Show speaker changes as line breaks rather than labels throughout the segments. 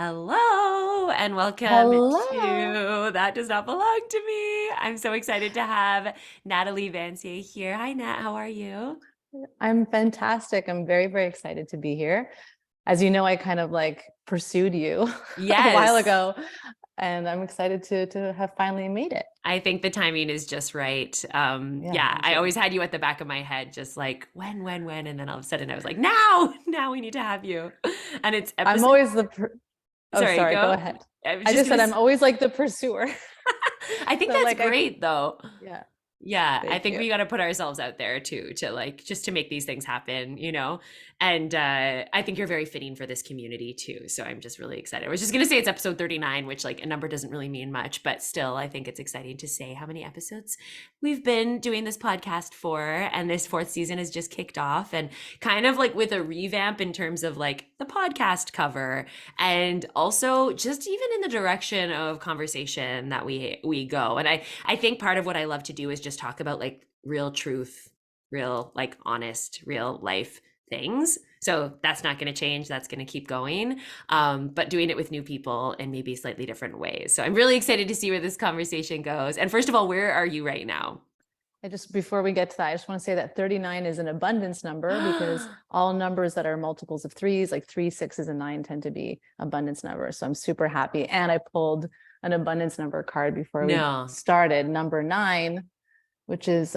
Hello and welcome
Hello.
to That Does Not Belong to Me. I'm so excited to have Natalie Vansier here. Hi, Nat. How are you?
I'm fantastic. I'm very, very excited to be here. As you know, I kind of like pursued you a while
Yes,
ago, and I'm excited to have finally made it.
I think the timing is just right.
Yeah,
Yeah,
me
I
too.
always had you at the back of my head, just like when, and then all of a sudden I was like, now, now we need to have you. And it's
I'm
episode.
always oh,
Sorry,
sorry, go
go.
ahead.
I was
I
just
just
gonna.
said I'm always like the pursuer.
I think
So
that's
like
great though.
yeah,
Yeah, I
thank
think
you.
we got to put ourselves out there too, to like just to make these things happen. And I think you're very fitting for this community too. So I'm just really excited. I was just gonna say it's episode 39, which like a number doesn't really mean much, but still, I think it's exciting to say how many episodes we've been doing this podcast for. And this fourth season has just kicked off, and kind of like with a revamp in terms of like the podcast cover, and also just even in the direction of conversation that we go. And I think part of what I love to do is just talk about like real truth, real like honest, real life things. So that's not going to change. That's going to keep going. But doing it with new people in maybe slightly different ways. So I'm really excited to see where this conversation goes. And first of all, where are you right now?
I just before we get to that, I just want to say that 39 is an abundance number because all numbers that are multiples of threes, like three, sixes, and nine, tend to be abundance numbers. So I'm super happy. And I pulled an abundance number card before we
No.
started, number nine, which is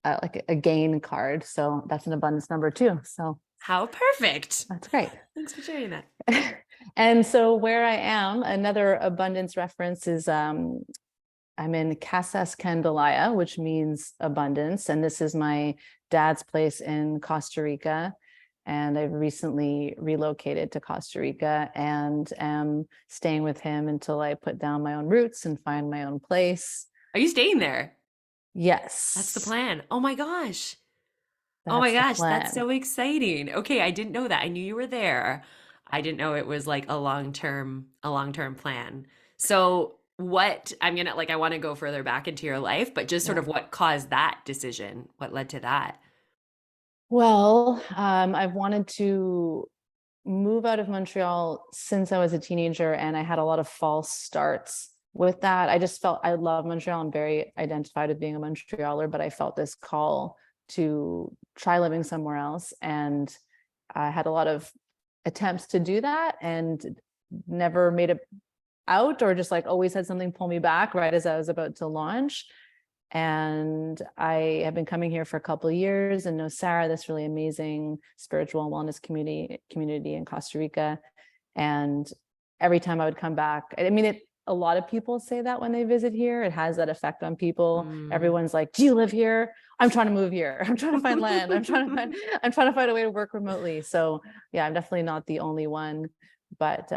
like a gain card. So that's an abundance number too. So
How perfect.
that's great.
Thanks for sharing that.
And so where I am, another abundance reference is I'm in Casas Candelaria, which means abundance. And this is my dad's place in Costa Rica. And I've recently relocated to Costa Rica and am staying with him until I put down my own roots and find my own place.
Are you staying there? That's the
Yes,
plan. Oh my gosh. Oh my
that's the
gosh, that's
plan.
so exciting. Okay, I didn't know that. I knew you were there. I didn't know it was like a long term plan. So what I'm gonna like I want to go further back into your life, but just sort
Yeah.
of what caused that decision? What led to that?
Well, I've wanted to move out of Montreal since I was a teenager, and I had a lot of false starts with that. I just felt I love Montreal. I'm very identified with being a Montrealer, but I felt this call to try living somewhere else. And I had a lot of attempts to do that and never made it out, or just like always had something pull me back right as I was about to launch. And I have been coming here for a couple of years and know Sarah, this really amazing spiritual wellness community in Costa Rica. And every time I would come back, I mean, a lot of people say that when they visit here, it has that effect on people.
Mm.
Everyone's like, do you live here? I'm trying to move here. I'm trying to find land. I'm trying to find a way to work remotely. So yeah, I'm definitely not the only one, but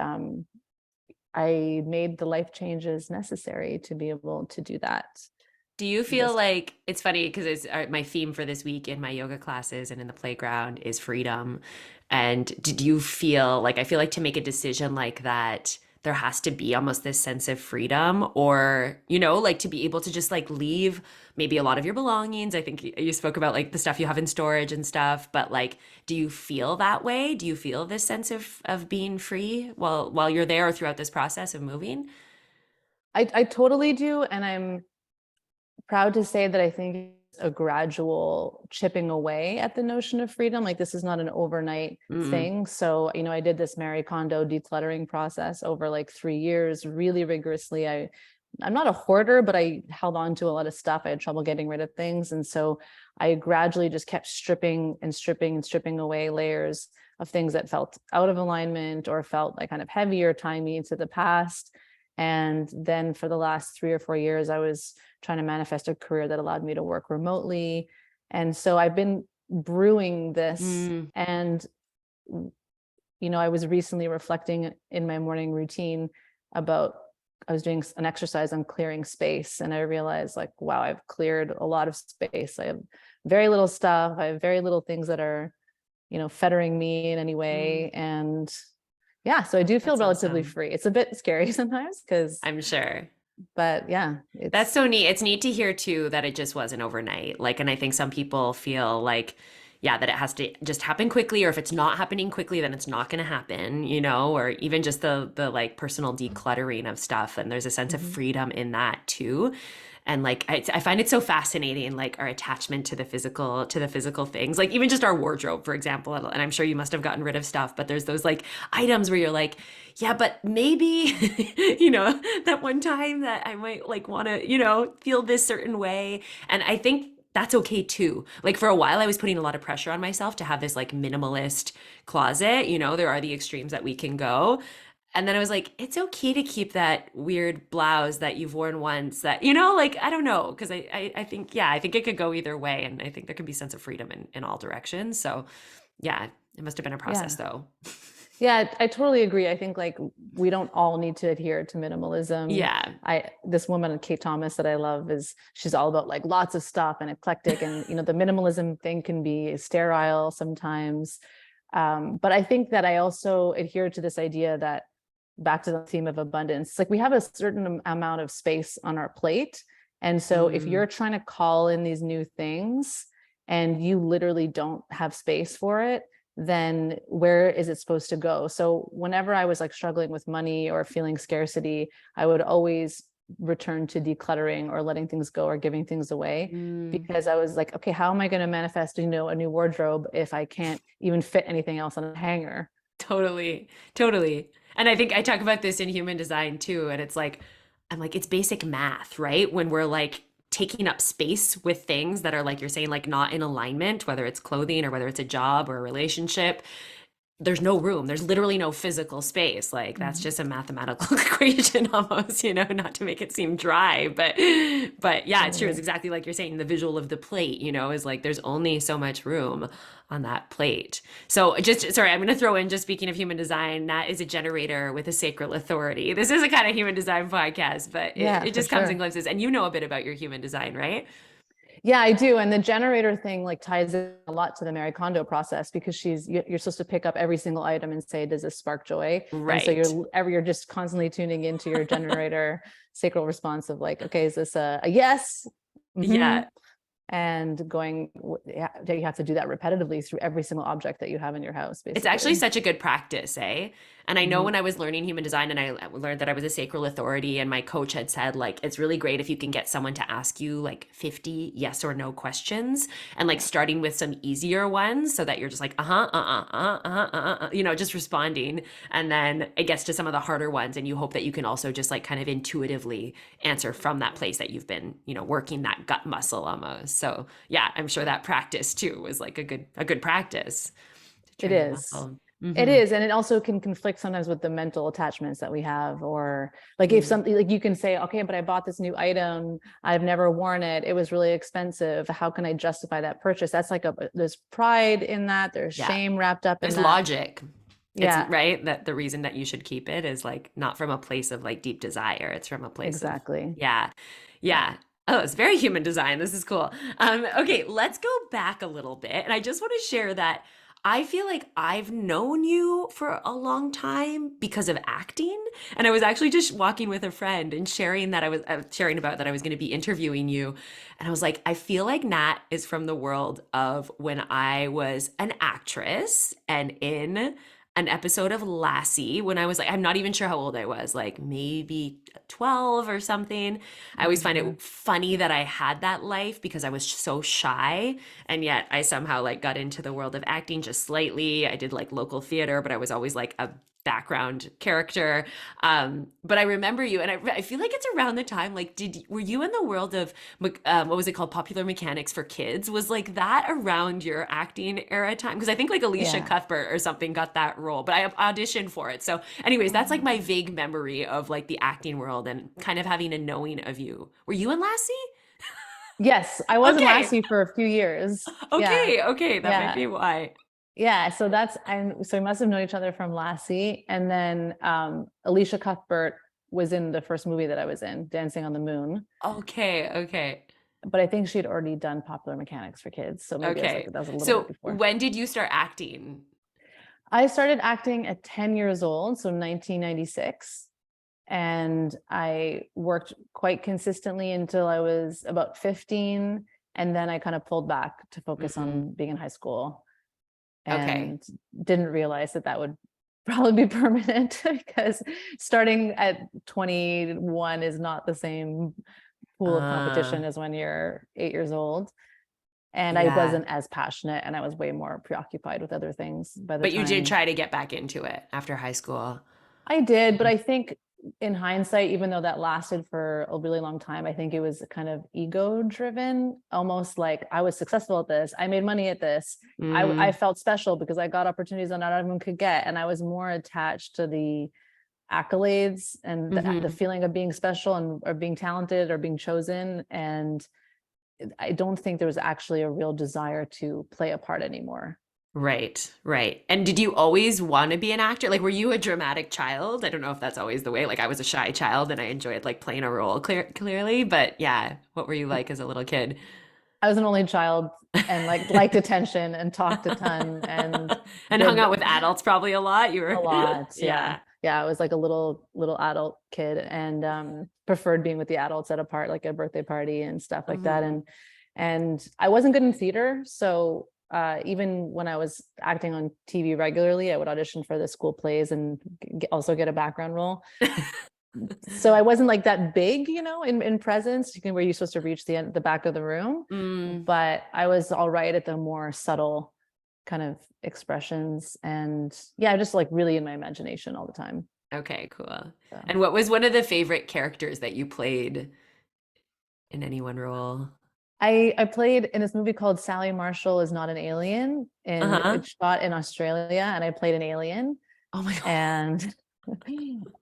I made the life changes necessary to be able to do that
Do you feel
this time.
like it's funny because it's my theme for this week in my yoga classes and in the playground is freedom. And did you feel like I feel like to make a decision like that, there has to be almost this sense of freedom or like to be able to just like leave maybe a lot of your belongings. I think you spoke about like the stuff you have in storage and stuff, but like do you feel that way? Do you feel this sense of being free while you're there or throughout this process of moving?
I totally do. And I'm proud to say that I think it's a gradual chipping away at the notion of freedom. Like this is not an overnight
Mm.
thing. So, I did this Marie Kondo decluttering process over like 3 years, really rigorously. I'm not a hoarder, but I held on to a lot of stuff. I had trouble getting rid of things. And so I gradually just kept stripping and stripping and stripping away layers of things that felt out of alignment or felt like kind of heavy or tying me into the past. And then for the last 3 or 4 years, I was trying to manifest a career that allowed me to work remotely. And so I've been brewing this.
Mm.
And, I was recently reflecting in my morning routine about, I was doing an exercise on clearing space. And I realized, like, wow, I've cleared a lot of space. I have very little stuff. I have very little things that are, fettering me in any
Mm.
way. And yeah, so I do feel
That's
relatively
awesome.
free. It's a bit scary sometimes
I'm sure.
but yeah,
That's
it's
so neat. It's neat to hear too that it just wasn't overnight. Like, and I think some people feel like, yeah, that it has to just happen quickly, or if it's not happening quickly, then it's not going to happen, or even just the like personal decluttering of stuff. And there's a sense of
Mhm.
freedom in that too. And like I find it so fascinating, like our attachment to the physical things, like even just our wardrobe, for example. And I'm sure you must have gotten rid of stuff, but there's those like items where you're like, yeah, but maybe, that one time that I might like want to, feel this certain way. And I think that's okay too. Like for a while, I was putting a lot of pressure on myself to have this like minimalist closet. There are the extremes that we can go. And then I was like, it's okay to keep that weird blouse that you've worn once that, like, I don't know. Cause I think, yeah, I think it could go either way. And I think there can be a sense of freedom in all directions. So yeah, it must have been a process
Yeah.
though.
Yeah, I totally agree. I think like we don't all need to adhere to minimalism.
Yeah.
This woman, Kate Thomas, that I love, she's all about like lots of stuff and eclectic, and the minimalism thing can be sterile sometimes. But I think that I also adhere to this idea that, back to the theme of abundance, like we have a certain amount of space on our plate. And so if
Mm,
you're trying to call in these new things and you literally don't have space for it, then where is it supposed to go? So whenever I was like struggling with money or feeling scarcity, I would always return to decluttering or letting things go or giving things away,
mm.
because I was like, okay, how am I going to manifest, a new wardrobe if I can't even fit anything else on a hanger?
Totally. Totally. And I think I talk about this in human design too. And it's like, I'm like, it's basic math, right? When we're like taking up space with things that are like you're saying, like not in alignment, whether it's clothing or whether it's a job or a relationship, there's no room. There's literally no physical space. Like that's
Mhm.
just a mathematical equation almost, not to make it seem dry, but yeah, it's true. It's
Totally.
exactly like you're saying. The visual of the plate, is like there's only so much room on that plate. So just sorry, I'm going to throw in, just speaking of human design, Nat is a generator with a sacral authority. This is a kind of human design podcast, but it,
Yeah,
it
for
just comes in
sure.
glimpses. And you know a bit about your human design, right?
Yeah, I do. And the generator thing like ties in a lot to the Mary Kondo process, because you're supposed to pick up every single item and say, does this spark joy? And so
Right.
you're just constantly tuning into your generator sacral response of like, okay, is this a yes? Mm-hmm.
Yeah.
And going, yeah, you have to do that repetitively through every single object that you have in your house,
It's actually
basically.
such a good practice, eh? And I know
Mhm.
when I was learning human design and I learned that I was a sacral authority, and my coach had said, like, it's really great if you can get someone to ask you like 50 yes or no questions, and like
Yeah.
starting with some easier ones so that you're just like, just responding. And then it gets to some of the harder ones, and you hope that you can also just like kind of intuitively answer from that place that you've been, working that gut muscle almost. So yeah, I'm sure that practice too was like a good practice to
It
train the
is.
muscle.
It
Mm-hmm.
is. And it also can conflict sometimes with the mental attachments that we have. Or like if
Mm.
something, like you can say, okay, but I bought this new item, I've never worn it, it was really expensive, how can I justify that purchase? That's like there's pride in that, there's
Yeah.
shame wrapped up in
There's
that.
logic. It's
Yeah,
right that the reason that you should keep it is like not from a place of like deep desire. It's from a place of,
exactly.
yeah.
Yeah.
Yeah. Oh, it's very human design. This is cool. Okay, let's go back a little bit. And I just want to share that I feel like I've known you for a long time because of acting. And I was actually just walking with a friend and sharing that sharing about that I was going to be interviewing you. And I was like, I feel like Nat is from the world of when I was an actress and in an episode of Lassie when I was like, I'm not even sure how old I was, like maybe 12 or something. I
Oh
always
my
find
God.
it funny that I had that life because I was so shy. And yet I somehow like got into the world of acting just slightly. I did like local theater, but I was always like a background character. But I remember you, and I feel like it's around the time, like, were you in the world of what was it called, Popular Mechanics for Kids? Was like that around your acting era time? Because I think like Alicia
Yeah.
Cuthbert or something got that role, but I auditioned for it. So, anyways, that's like my
Oh.
vague memory of like the acting world and kind of having a knowing of you. Were you in Lassie?
Yes, I was in
Okay,
Lassie for a few years. Yeah.
okay, that might
Yeah.
be why.
Yeah, so so we must have known each other from Lassie. And then Alicia Cuthbert was in the first movie that I was in, Dancing on the Moon.
Okay, okay.
But I think she'd already done Popular Mechanics for Kids. So maybe
Okay.
that was a little bit
So
before.
when did you start acting?
I started acting at 10 years old, so 1996. And I worked quite consistently until I was about 15. And then I kind of pulled back to focus
Mm,
on being in high school,
okay.
and didn't realize that that would probably be permanent because starting at 21 is not the same pool of competition
Uh,
as when you're 8 years old. And I
yeah.
wasn't as passionate, and I was way more preoccupied with other things by the
But you did
time
try to get back into it after high school.
I did. But I think in hindsight, even though that lasted for a really long time, I think it was kind of ego driven, almost like I was successful at this. I made money at this. I
Mm,
felt special because I got opportunities that not everyone could get. And I was more attached to the accolades and the
hmm.
feeling of being special and or being talented or being chosen. And I don't think there was actually a real desire to play a part anymore.
Right, right. And did you always want to be an actor? Like, were you a dramatic child? I don't know if that's always the way. Like, I was a shy child and I enjoyed like playing a role clearly. But yeah, what were you like as a little kid?
I was an only child and like liked attention and talked a ton and
And hung
did
out with adults probably a lot. You
a
were,
lot. Yeah.
yeah.
Yeah. I was like a little adult kid, and preferred being with the adults at a part like a birthday party and stuff like that.
Mhm.
And I wasn't good in theater. So even when I was acting on TV regularly, I would audition for the school plays and also get a background role. So I wasn't like that big, in presence, where you're supposed to reach the back of the room,
Mm,
but I was all right at the more subtle kind of expressions. And yeah, just like really in my imagination all the time.
okay, cool.
So
And what was one of the favorite characters that you played in any one role?
I played in this movie called Sally Marshall is Not an Alien, and
Uh-huh.
it's shot in Australia, and I played an alien.
Oh my God.
And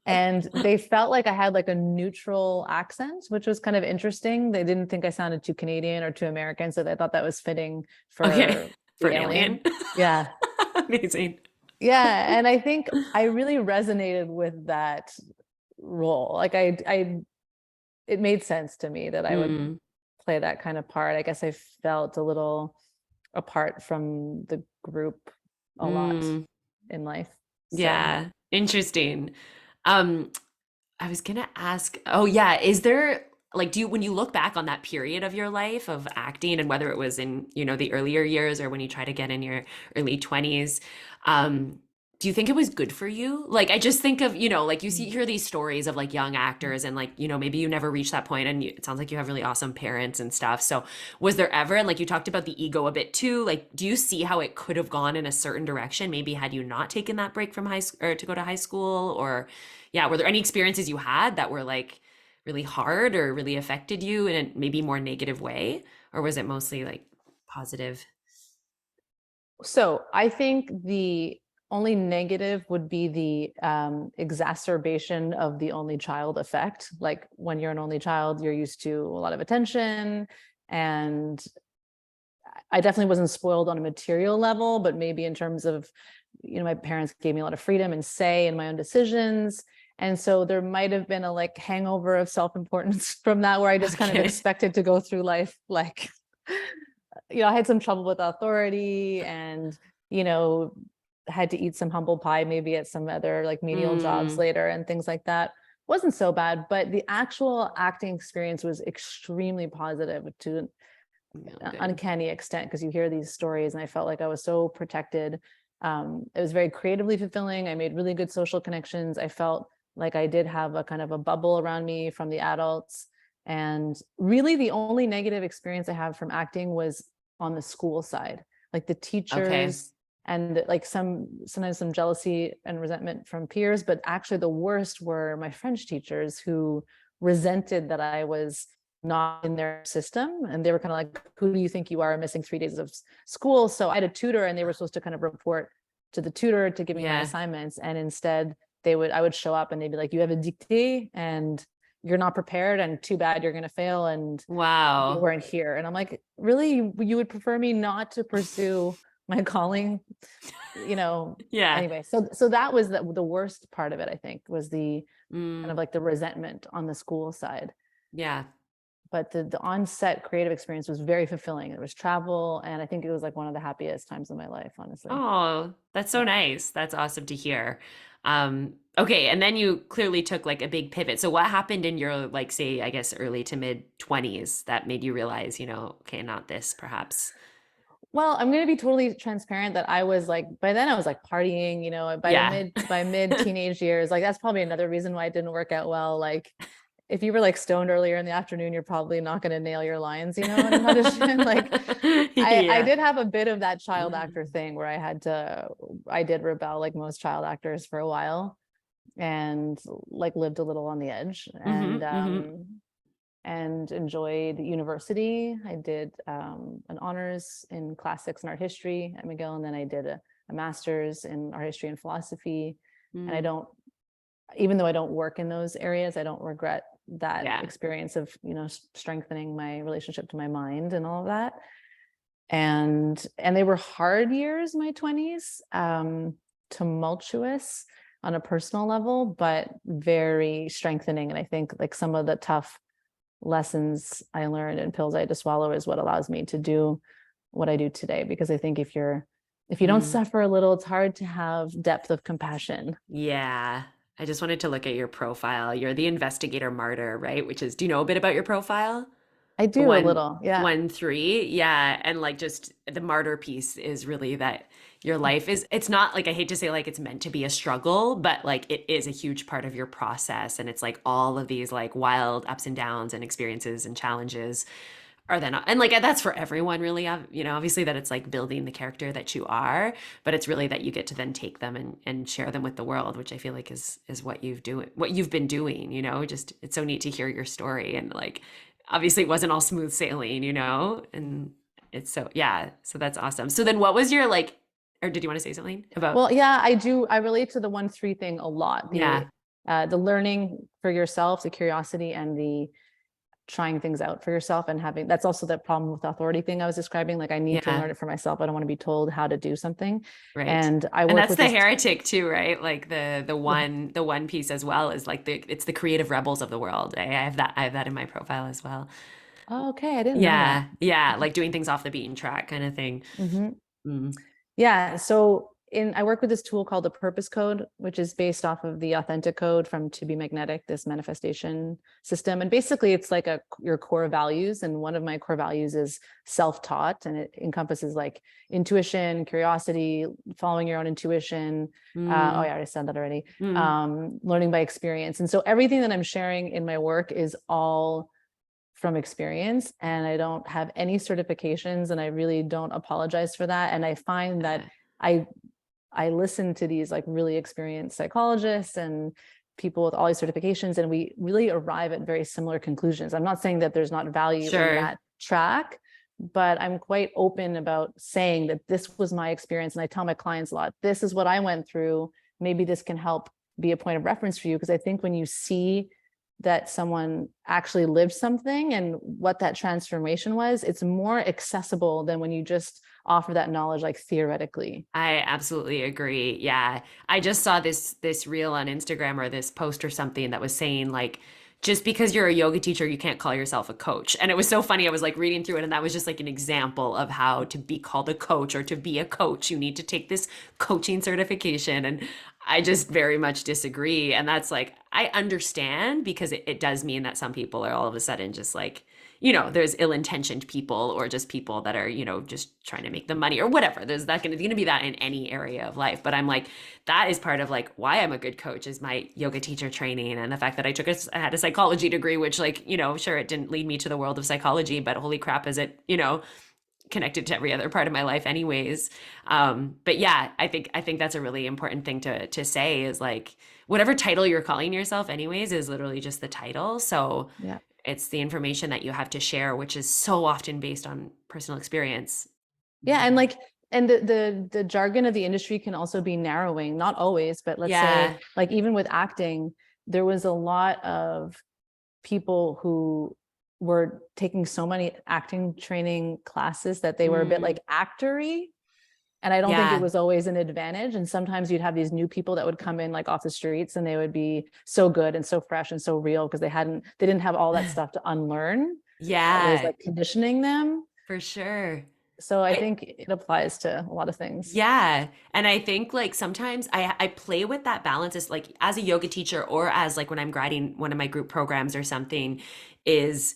and they felt like I had like a neutral accent, which was kind of interesting. They didn't think I sounded too Canadian or too American, so they thought that was fitting
Okay.
for
For
the
an alien.
alien. Yeah.
Amazing.
Yeah, and I think I really resonated with that role. Like I it made sense to me that I would
Mm,
play that kind of part. I guess I felt a little apart from the group a lot
mm,
in life. So
yeah. Interesting. Um, I was gonna ask, oh yeah, is there like do you when you look back on that period of your life of acting and whether it was in, the earlier years or when you try to get in your early 20s, do you think it was good for you? Like I just think of, like you hear these stories of like young actors and like, maybe you never reached that point and it sounds like you have really awesome parents and stuff. So was there ever, and like you talked about the ego a bit too, like do you see how it could have gone in a certain direction maybe had you not taken that break from high school or to go to high school or yeah, were there any experiences you had that were like really hard or really affected you in a maybe more negative way? Or was it mostly like positive?
I think the only negative would be the exacerbation of the only child effect. Like when you're an only child, you're used to a lot of attention, and I definitely wasn't spoiled on a material level, but maybe in terms of, my parents gave me a lot of freedom and say in my own decisions. And so there might have been a like hangover of self-importance from that, where I just kind of
Okay.
expected to go through life like, I had some trouble with authority, and, you know, had to eat some humble pie maybe at some other like menial jobs
Mm,
later and things like that. Wasn't so bad, but the actual acting experience was extremely positive to
no, good.
uncanny extent, because you hear these stories and I felt like I was so protected. It was very creatively fulfilling. I made really good social connections. I felt like I did have a kind of a bubble around me from the adults. And really the only negative experience I have from acting was on the school side, like the
Okay.
teachers and like sometimes some jealousy and resentment from peers. But actually the worst were my French teachers, who resented that I was not in their system, and they were kind of like, who do you think you are, missing 3 days of school? So I had a tutor, and they were supposed to kind of report to the tutor to give me my
Yeah.
assignments, and instead I would show up and they'd be like, you have a dictée and you're not prepared, and too bad, you're going to fail, and you
Wow.
weren't here. And I'm like, really, you would prefer me not to pursue my calling, you know
Yeah.
anyway. So that was the worst part of it, I think, was the kind
Mm,
of like the resentment on the school side.
yeah.
but the on-set creative experience was very fulfilling. There was travel, and I think it was like one of the happiest times of my life, honestly.
Oh, that's so
Yeah.
nice. That's awesome to hear. Okay, and then you clearly took like a big pivot. So what happened in your like say, I guess early to mid 20s that made you realize, okay, not this perhaps.
Well, I'm going to be totally transparent that I was like, by then I was like partying,
Yeah.
by mid teenage years. Like that's probably another reason why it didn't work out well. Like if you were like stoned earlier in the afternoon, you're probably not going to nail your lines, in an audition. Like I
Yeah.
did have a bit of that child actor thing where I did rebel like most child actors for a while, and like lived a little on the edge,
Hmm. Hmm.
and enjoyed university. I did an honors in classics and art history at McGill, and then I did a master's in art history and philosophy. And I
Mm.
don't, even though I don't work in those areas, I don't regret that
Yeah.
experience of, strengthening my relationship to my mind and all of that. And they were hard years, my 20s, tumultuous on a personal level, but very strengthening. And I think like some of the tough lessons I learned and pills I had to swallow is what allows me to do what I do today. Because I think if you don't
Mm.
suffer a little, it's hard to have depth of compassion.
Yeah. I just wanted to look at your profile. You're the investigator martyr, right? Which is, do you know a bit about your profile?
I
The
do a little, yeah.
1-3. Yeah. And like just the martyr piece is really that your life is, it's not like, I hate to say like it's meant to be a struggle, but like it is a huge part of your process. And it's like all of these like wild ups and downs and experiences and challenges are then, and like that's for everyone really, obviously that it's like building the character that you are, but it's really that you get to then take them and share them with the world, which I feel like is what you've been doing, just it's so neat to hear your story. And like obviously it wasn't all smooth sailing, and it's so, yeah, so that's awesome. So then what was your like, or did you want to say something about?
Well, yeah, I do. I relate to the 1-3 thing a lot.
Yeah.
The learning for yourself, the curiosity, and the trying things out for yourself, and having, that's also the problem with the authority thing I was describing. Like I need to
Yeah.
learn it for myself. I don't want to be told how to do something.
Right.
And I
And
work
that's
with
the
this.
heretic too, right? Like the
Yeah.
one piece as well is like it's the creative rebels of the world. I have that in my profile as well.
Oh, okay, I didn't know that.
Yeah. Yeah. Like doing things off the beaten track kind of thing.
Mhm.
Mm.
Yeah. So I work with this tool called the purpose code, which is based off of the authentic code from To Be Magnetic, this manifestation system. And basically it's like your core values. And one of my core values is self-taught, and it encompasses like intuition, curiosity, following your own intuition. Oh
Mm.
yeah, I already said that already.
Mm.
Learning by experience. And so everything that I'm sharing in my work is all from experience, and I don't have any certifications, and I really don't apologize for that. And I find that I I listen to these like really experienced psychologists and people with all these certifications, and we really arrive at very similar conclusions. I'm not saying that there's not value in
Sure.
that track, but I'm quite open about saying that this was my experience. And I tell my clients a lot, this is what I went through. Maybe this can help be a point of reference for you. Because I think when you see that someone actually lived something and what that transformation was, it's more accessible than when you just offer that knowledge like theoretically.
I absolutely agree. Yeah. I just saw this reel on Instagram or this post or something that was saying like just because you're a yoga teacher you can't call yourself a coach. And it was so funny. I was like reading through it and that was just like an example of how to be called a coach, or to be a coach you need to take this coaching certification, and I just very much disagree. And that's like I understand because it does mean that some people are all of a sudden just like there's ill-intentioned people or just people that are, just trying to make the money or whatever. There's that going to be that in any area of life. But I'm like, that is part of like why I'm a good coach is my yoga teacher training, and the fact that I had a psychology degree, which like, sure, it didn't lead me to the world of psychology, but holy crap, is it, connected to every other part of my life anyways. But yeah, I think that's a really important thing to say is like whatever title you're calling yourself anyways is literally just the title. So
Yeah.
it's the information that you have to share, which is so often based on personal experience.
Yeah. And like, and the jargon of the industry can also be narrowing, not always, but let's say
Yeah.
like even with acting, there was a lot of people who were taking so many acting training classes that they were a bit
Mm,
like actory. And I don't think it
yeah.
was always an advantage. And sometimes you'd have these new people that would come in like off the streets, and they would be so good and so fresh and so real because they didn't have all that stuff to unlearn. that was
Yeah,
like conditioning them.
for sure.
So I
I,
think it applies to a lot of things.
yeah. And I think like sometimes I play with that balance as like as a yoga teacher or as like when I'm grading one of my group programs or something is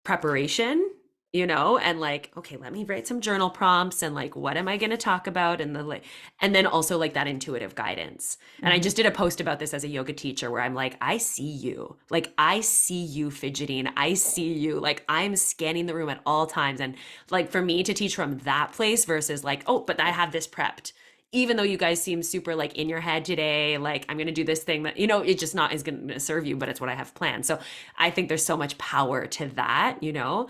preparation, you know, and like, okay, let me write some journal prompts and like what am I going to talk about and the like and then also like that intuitive guidance. And I
Mhm.
just did a post about this as a yoga teacher where I'm like, I see you. Like I see you fidgeting. I see you. Like I'm scanning the room at all times and like for me to teach from that place versus like, oh, but I have this prepped. Even though you guys seem super like in your head today, like I'm gonna do this thing that, you know, it just not is gonna serve you, but it's what I have planned. So I think there's so much power to that, you know,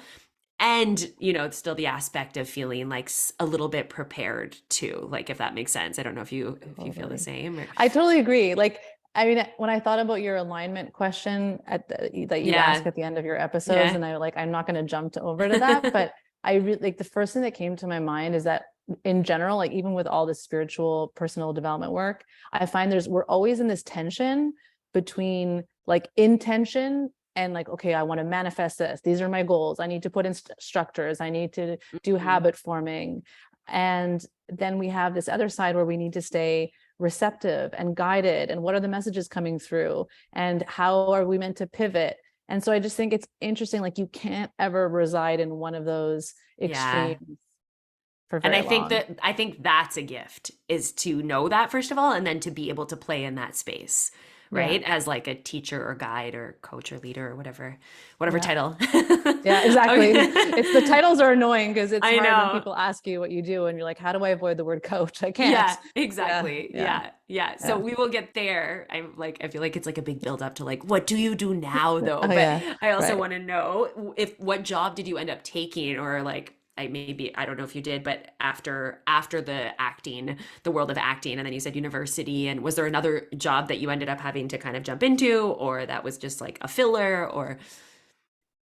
and you know, it's still the aspect of feeling like a little bit prepared too, like if that makes sense. I don't know if you feel the
Totally.
same or
I totally agree. Like, I mean, when I thought about your alignment question that you ask
yeah,
at the end of your episodes,
yeah.
and I'm not going to jump over to that, but I really like the first thing that came to my mind is that in general, like even with all the spiritual personal development work, I find we're always in this tension between like intention and like, okay, I want to manifest this. These are my goals. I need to put in structures. I need to do
Mhm.
habit forming. And then we have this other side where we need to stay receptive and guided, and what are the messages coming through and how are we meant to pivot. And so I just think it's interesting, like you can't ever reside in one of those
Yeah.
extremes for
And
very long.
I think that's a gift is to know that first of all, and then to be able to play in that space,
Yeah,
right? As like a teacher or guide or coach or leader or whatever
yeah,
title.
yeah, exactly. It's the
Okay.
titles are annoying because it's
I
hard when
know.
people ask you what you do and you're like, how do I avoid the word coach? I can't.
Yeah,
Yeah,
exactly.
yeah,
Yeah. Yeah. So
yeah.
we will get there. I feel like it's like a big build up to like, what do you do now though?
Oh
But
yeah,
I also
right.
want to know if what job did you end up taking or like I don't know if you did, but after the acting, the world of acting, and then you said university, and was there another job that you ended up having to kind of jump into, or that was just like a filler, or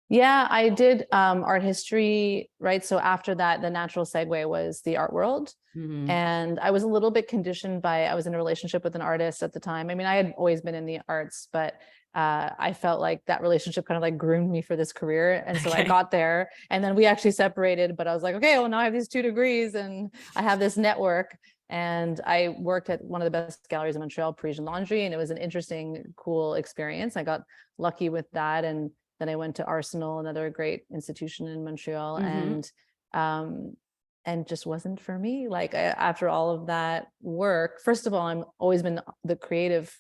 Yeah, I did art history, right? So after that, the natural segue was the art world.
Mhm.
And I was a little bit conditioned by, I was in a relationship with an artist at the time. I mean, I had always been in the arts, but I felt like that relationship kind of like groomed me for this career. And so I
Okay.
got there and then we actually separated, but I was like, okay, well, now I have these 2 degrees and I have this network. And I worked at one of the best galleries in Montreal, Parisian Laundry, and it was an interesting, cool experience. I got lucky with that. And then I went to Arsenal, another great institution in Montreal,
Mhm.
um, and just wasn't for me. Like after all of that work, first of all, I'm always been the creative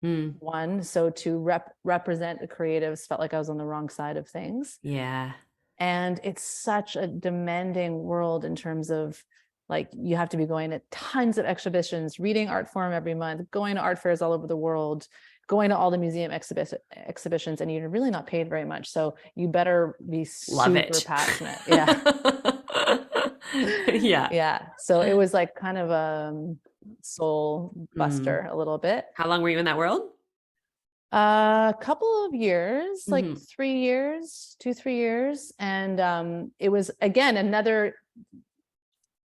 Mm.
one, so to represent the creatives felt like I was on the wrong side of things.
Yeah.
And it's such a demanding world in terms of like you have to be going to tons of exhibitions, reading art forum every month, going to art fairs all over the world, going to all the museum exhibitions, and you're really not paid very much. So you better be
Love
super
it.
passionate. Yeah.
Yeah.
Yeah. So it was like kind of a soul
Mm.
buster a little bit.
How long were you in that world?
A couple of years, like
Mhm.
3 years, 2, 3 years. And it was again another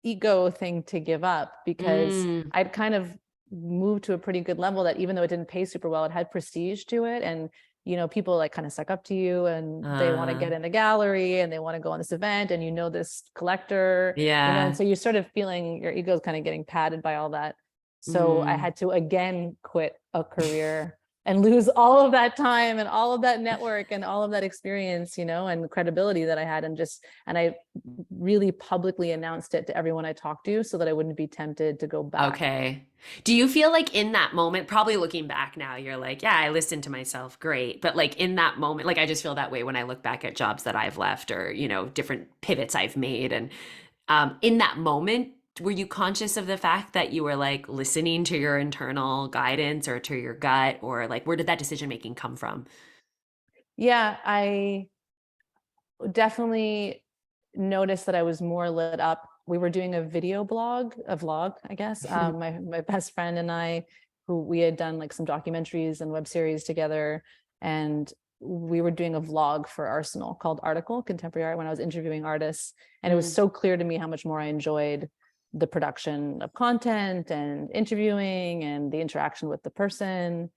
ego thing to give up because
Mm.
I'd kind of moved to a pretty good level that even though it didn't pay super well, it had prestige to it. And, you know, people like kind of suck up to you and they want to get
Uh,
in the gallery and they want to go on this event and you know this collector, you know, and
yeah.
so you're sort of feeling your ego is kind of getting padded by all that. So I
Mm.
had to again quit a career and lose all of that time and all of that network and all of that experience, you know, and credibility that I had and I really publicly announced it to everyone I talked to so that I wouldn't be tempted to go back.
Okay. Do you feel like in that moment, probably looking back now, you're like, yeah, I listened to myself, great. But like in that moment, like I just feel that way when I look back at jobs that I've left or, you know, different pivots I've made. And in that moment, were you conscious of the fact that you were like listening to your internal guidance or to your gut, or like where did that decision making come from?
Yeah, I definitely noticed that I was more lit up. We were doing a vlog, I guess. My best friend and I, who we had done like some documentaries and web series together, and we were doing a vlog for Arsenal called Article Contemporary Art when I was interviewing artists, and it was
Mm,
so clear to me how much more I enjoyed the production of content and interviewing and the interaction with the person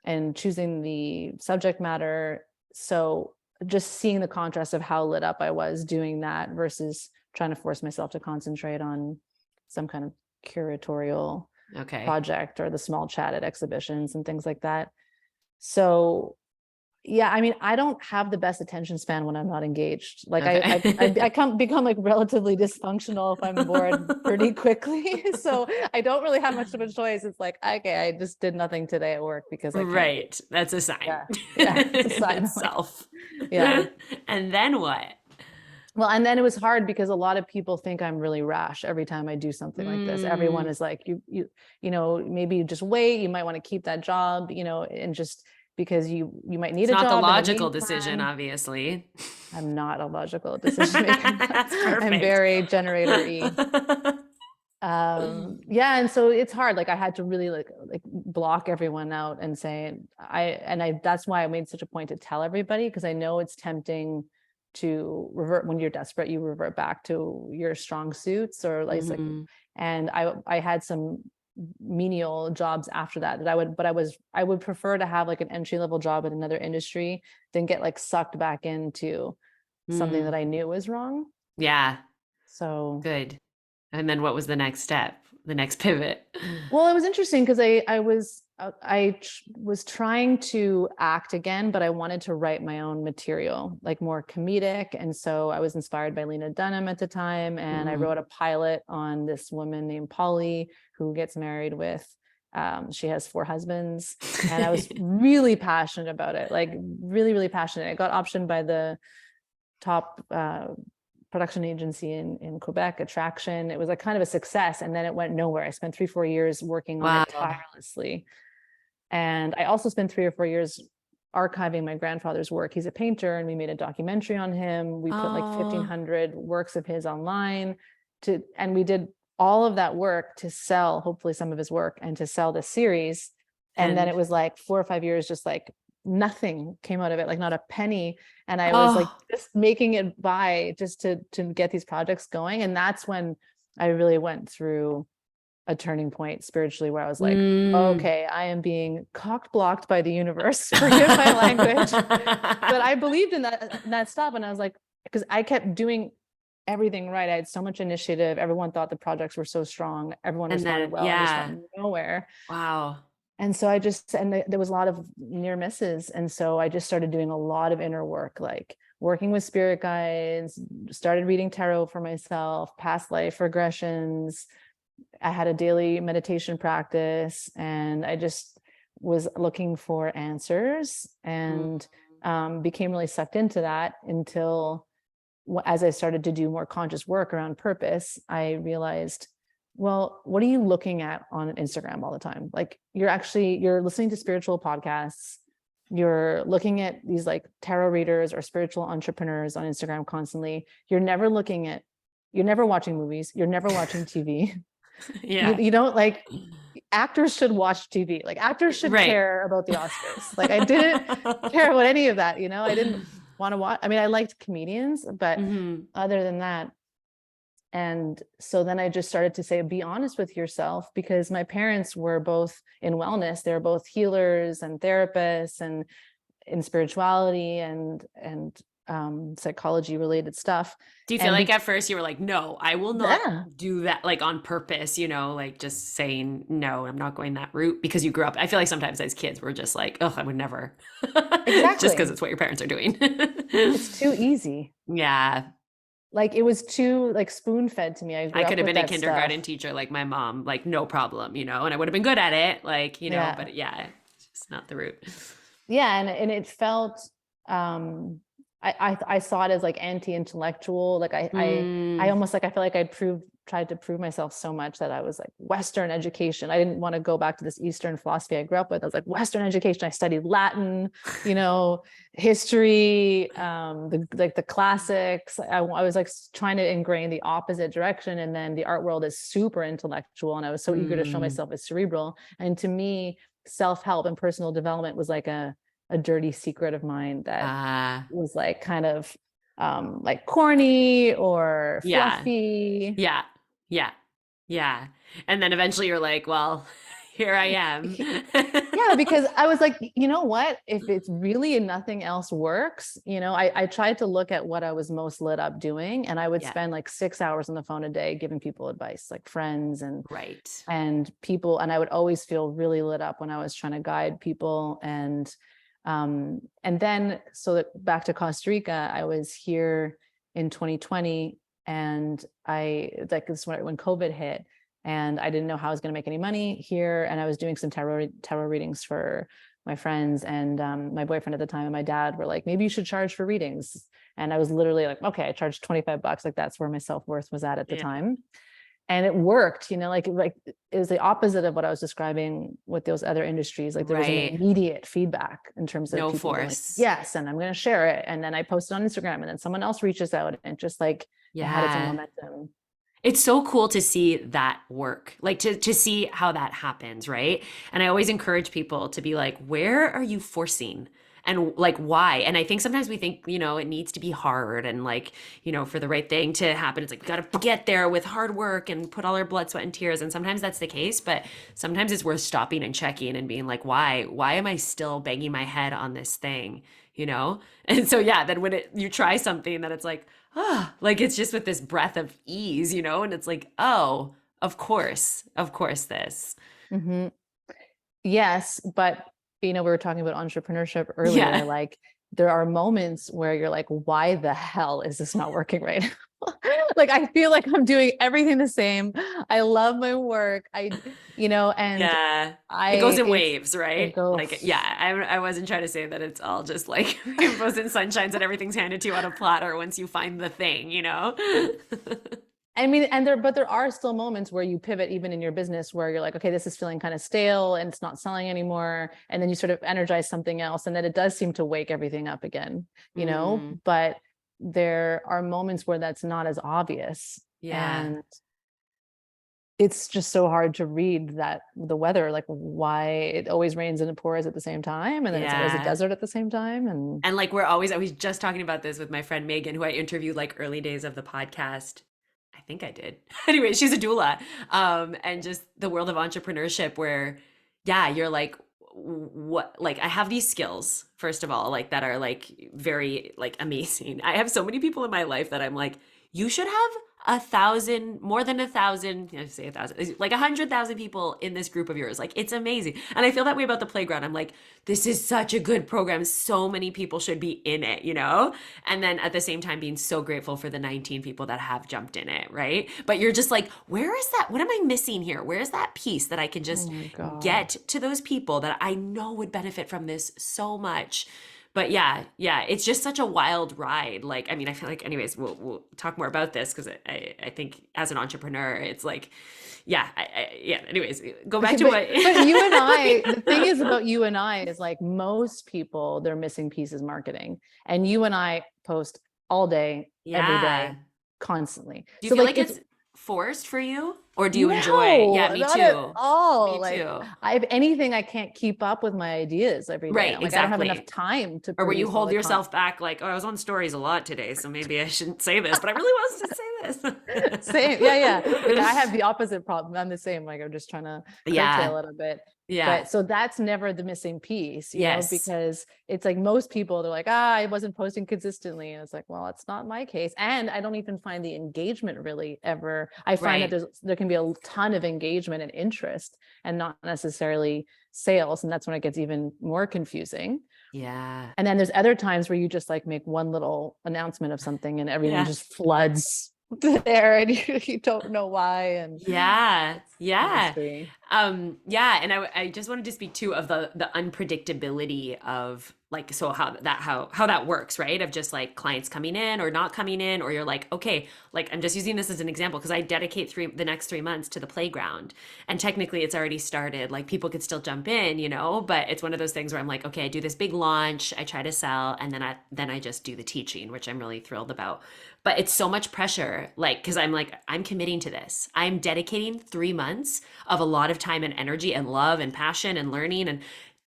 and choosing the subject matter. So just seeing the contrast of how lit up I was doing that versus trying to force myself to concentrate on some kind of curatorial
Okay.
project or the small chat at exhibitions and things like that. So yeah, I mean, I don't have the best attention span when I'm not engaged. Like I
Okay.
come become like relatively dysfunctional if I'm bored pretty quickly. So I don't really have much of a choice. It's like, okay, I just did nothing today at work because I can't.
Right. That's a sign
Yeah. Yeah. It's a
in
sign. I'm like,
itself.
yeah.
And then what?
Well, and then it was hard because a lot of people think I'm really rash every time I do something like this. Everyone
Mm,
is like, you know, maybe you just wait, you might want to keep that job, you know, and just because you might need
it's
a
not the
job in the
logical decision,
meantime.
obviously.
I'm not a logical decision maker.
That's
I'm
perfect.
very generator-y. Yeah, and so it's hard. Like I had to really like block everyone out and say I that's why I made such a point to tell everybody, because I know it's tempting to revert when you're desperate, you revert back to your strong suits or like
Mhm.
and I had some menial jobs after that I would prefer to have like an entry level job in another industry than get like sucked back into something that
Mm.
I knew was wrong.
Yeah,
So,
good. And then what was the next step? The next pivot?
well, it was interesting because was trying to act again, but I wanted to write my own material, like more comedic. And so I was inspired by Lena Dunham at the time, and I
Mm.
wrote a pilot on this woman named Polly who gets married with. She has 4 husbands, and I was really passionate about it, like really, really passionate. It got optioned by the top production agency in Quebec, Attraction. It was like kind of a success, and then it went nowhere. I spent 3-4 years working on it
Wow.
tirelessly, and I also spent 3 or 4 years archiving my grandfather's work. He's a painter, and we made a documentary on him. We put like
Oh,
1,500 works of his online and we did all of that work to sell, hopefully some of his work, and to sell the series. And then
and
it was like 4 or 5 years, just like nothing came out of it, like not a penny. And I was like
oh.
just making it by just to get these projects going. And that's when I really went through a turning point spiritually where I was like,
Mm.
okay, I am being cock blocked by the universe. Forgive my language. But I believed in that stuff. And I was like, because I kept doing everything right. I had so much initiative. Everyone thought the projects were so strong. Everyone
And
responded
then,
well. I just
yeah.
went nowhere.
Wow.
And so there was a lot of near misses. And so I just started doing a lot of inner work, like working with spirit guides, started reading tarot for myself, past life regressions. I had a daily meditation practice, and I just was looking for answers,
Mm.
and became really sucked into that until as I started to do more conscious work around purpose, I realized, well, what are you looking at on Instagram all the time? Like you're listening to spiritual podcasts, you're looking at these like tarot readers or spiritual entrepreneurs on Instagram constantly. You're never watching movies, you're never watching TV. You,
Yeah.
you don't like actors should watch TV. Like actors should
Right.
care about the Oscars. Like I didn't care about any of that, you know. I didn't want to watch. I mean, I liked comedians, but
Hmm.
other than that, and so then I just started to say, be honest with yourself, because my parents were both in wellness. They're both healers and therapists and in spirituality and psychology related stuff.
Do you feel
And
like at first you were like, no, I will not
yeah,
do that, like on purpose, like just saying, no, I'm not going that route because you grew up? I feel like sometimes as kids, we're just like, oh, I would never, just because
exactly.
it's what your parents are doing.
It's too easy.
Yeah.
Like it was too like spoon fed to me. I
I
grew
could
up
have
with
been a
that
kindergarten
stuff.
teacher like my mom, like no problem, and I would have been good at it, like,
Yeah.
but yeah, it's just not the route.
Yeah. And it felt I saw it as like anti-intellectual. Like I
Mm,
almost like I feel like tried to prove myself so much that I was like Western education. I didn't want to go back to this Eastern philosophy I grew up with. I was like Western education. I studied Latin, history, the classics. I was like trying to ingrain the opposite direction. And then the art world is super intellectual, and I was so eager to show
mm,
myself as cerebral. And to me, self-help and personal development was like a dirty secret of mine that
uh,
was like kind of like corny or
yeah.
fluffy.
Yeah. Yeah. Yeah. And then eventually you're like, well, here I am.
Yeah, because I was like, you know what? If it's really nothing else works, I tried to look at what I was most lit up doing, and I would
Yeah,
spend like 6 hours on the phone a day giving people advice, like friends
right.
and people, and I would always feel really lit up when I was trying to guide people. And then so that back to Costa Rica, I was here in 2020, and I like this when COVID hit, and I didn't know how I was going to make any money here. And I was doing some tarot readings for my friends, and my boyfriend at the time and my dad were like, maybe you should charge for readings. And I was literally like, okay, I charged $25. Like that's where my self-worth was at the
Yeah,
time. And it worked, like it was the opposite of what I was describing with those other industries. Like there was an
right.
immediate feedback in terms of
No
people being like,
force.
yes, and I'm going to share it. And then I post it on Instagram, and then someone else reaches out, and just like it had its own
Yeah.
momentum.
It's so cool to see that work, like to see how that happens, right? And I always encourage people to be like, where are you forcing? And like, why? And I think sometimes we think, it needs to be hard and like, for the right thing to happen. It's like, we got to get there with hard work and put all our blood, sweat, and tears. And sometimes that's the case, but sometimes it's worth stopping and checking and being like, why? Why am I still banging my head on this thing? And so, yeah, then when you try something that it's like it's just with this breath of ease, and it's like, oh, of course, this.
Mm-hmm. Yes, but we were talking about entrepreneurship
Yeah.
earlier. Like there are moments where you're like, why the hell is this not working right now? Like I feel like I'm doing everything the same. I love my work. And
Yeah. It goes
I
in
it's
waves,
it
right? Like,
goes.
yeah, I wasn't trying to say that it's all just like rainbows and sunshines and everything's handed to you on a platter once you find the thing?
I mean, but there are still moments where you pivot even in your business where you're like, okay, this is feeling kind of stale and it's not selling anymore. And then you sort of energize something else. And then it does seem to wake everything up again.
Mm,
But there are moments where that's not as obvious.
yeah.
And it's just so hard to read that the weather, like why it always rains and it pours at the same time. And then it's always a
Yeah.
desert at the same time. And
And like I was just talking about this with my friend Megan, who I interviewed like early days of the podcast. I think I did. Anyway, she's a doula. And just the world of entrepreneurship where, yeah, you're like, what, like I have these skills, first of all, like that are like very like amazing. I have so many people in my life that I'm like, you should have 1,000, more than 1,000, I say 1,000, like 100,000 people in this group of yours. Like it's amazing. And I feel that way about the playground. I'm like, this is such a good program. So many people should be in it? And then at the same time, being so grateful for the 19 people that have jumped in it, right? But you're just like, where is that? What am I missing here? Where's that piece that I can
oh
just
my God.
get to those people that I know would benefit from this so much? But yeah, it's just such a wild ride. Like, I mean, I feel like, anyways, we'll talk more about this because I think as an entrepreneur, it's like, yeah. Anyways, go back to
But
what.
you and I, the thing is about you and I is like most people, their missing piece is marketing. And you and I post all day, every
Yeah.
day, constantly.
Do you
So
feel
like
like
it's
it's forced for you? Or do you enjoy? Yeah,
no,
me
not at
too.
all.
Me
Like
too.
I have anything, I can't keep up with my ideas every day.
Right,
I'm like, I don't have enough
exactly.
time to
Or where you
produce all
hold
the content.
yourself back, like, oh, I was on stories a lot today, so maybe I shouldn't say this, but I really wanted to
Same. Yeah, yeah. Like I
say
have the opposite problem. I'm the same. Like I'm just trying to
this.
curtail
Yeah,
it a bit.
yeah,
But so that's never the missing piece,
yes,
because it's like most people, they're like, I wasn't posting consistently. And it's like, well, it's not my case. And I don't even find the engagement really ever. I find that
right.
there can be a ton of engagement and interest and not necessarily sales. And that's when it gets even more confusing.
Yeah,
And then there's other times where you just like make one little announcement of something and everyone
yeah.
just floods there, and you don't know why. And
Yeah,
it's a
yeah.
mystery.
Yeah, and I just wanted to speak too of the unpredictability of like so how that works, right? Of just like clients coming in or not coming in, or you're like, okay, like I'm just using this as an example because I dedicate the next 3 months to the playground. And technically it's already started. Like people could still jump in, but it's one of those things where I'm like, okay, I do this big launch, I try to sell, and then I just do the teaching, which I'm really thrilled about. But it's so much pressure, like, because I'm like, I'm committing to this. I'm dedicating 3 months of a lot of time and energy and love and passion and learning and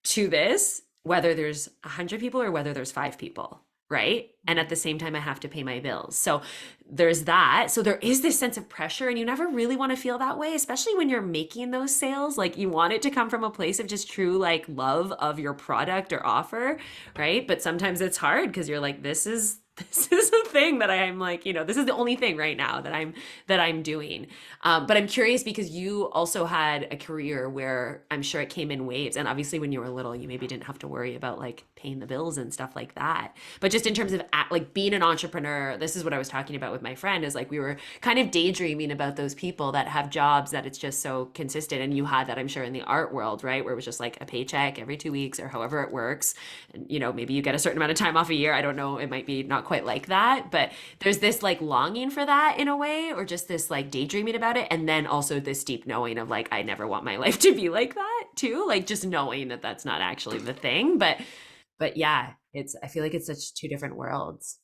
to this, whether there's 100 people or whether there's 5 people. right? And at the same time, I have to pay my bills. So there's that. So there is this sense of pressure, and you never really want to feel that way, especially when you're making those sales. Like you want it to come from a place of just true like love of your product or offer, right? But sometimes it's hard because you're like, this is a thing that I'm like, this is the only thing right now that I'm doing. But I'm curious because you also had a career where I'm sure it came in waves. And obviously, when you were little, you maybe didn't have to worry about like paying the bills and stuff like that. But just in terms of like being an entrepreneur, this is what I was talking about with my friend is like we were kind of daydreaming about those people that have jobs that it's just so consistent. And you had that, I'm sure, in the art world, right? Where it was just like a paycheck every 2 weeks or however it works. And, maybe you get a certain amount of time off a year. I don't know. It might be not quite like that, but there's this like longing for that in a way, or just this like daydreaming about it. And then also this deep knowing of like, I never want my life to be like that too. Like just knowing that that's not actually the thing. But yeah, I feel like it's such two different worlds.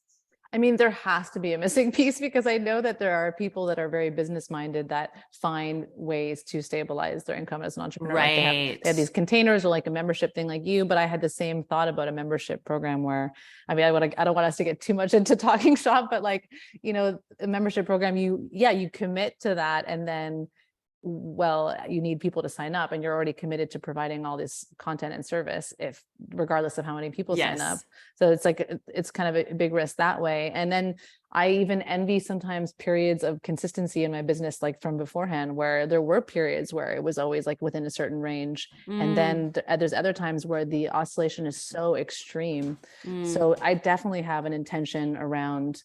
I mean, there has to be a missing piece because I know that there are people that are very business minded that find ways to stabilize their income as an entrepreneur. Like
Right.
they have these containers or like a membership thing like you, but I had the same thought about a membership program where, I mean, I don't want us to get too much into talking shop, but like, a membership program, you commit to that. And then, well, you need people to sign up and you're already committed to providing all this content and service if regardless of how many people sign up.
Yes.
So it's like it's kind of a big risk that way. And then I even envy sometimes periods of consistency in my business, like from beforehand, where there were periods where it was always like within a certain range. And then there's other times where the oscillation is so extreme. So I definitely have an intention around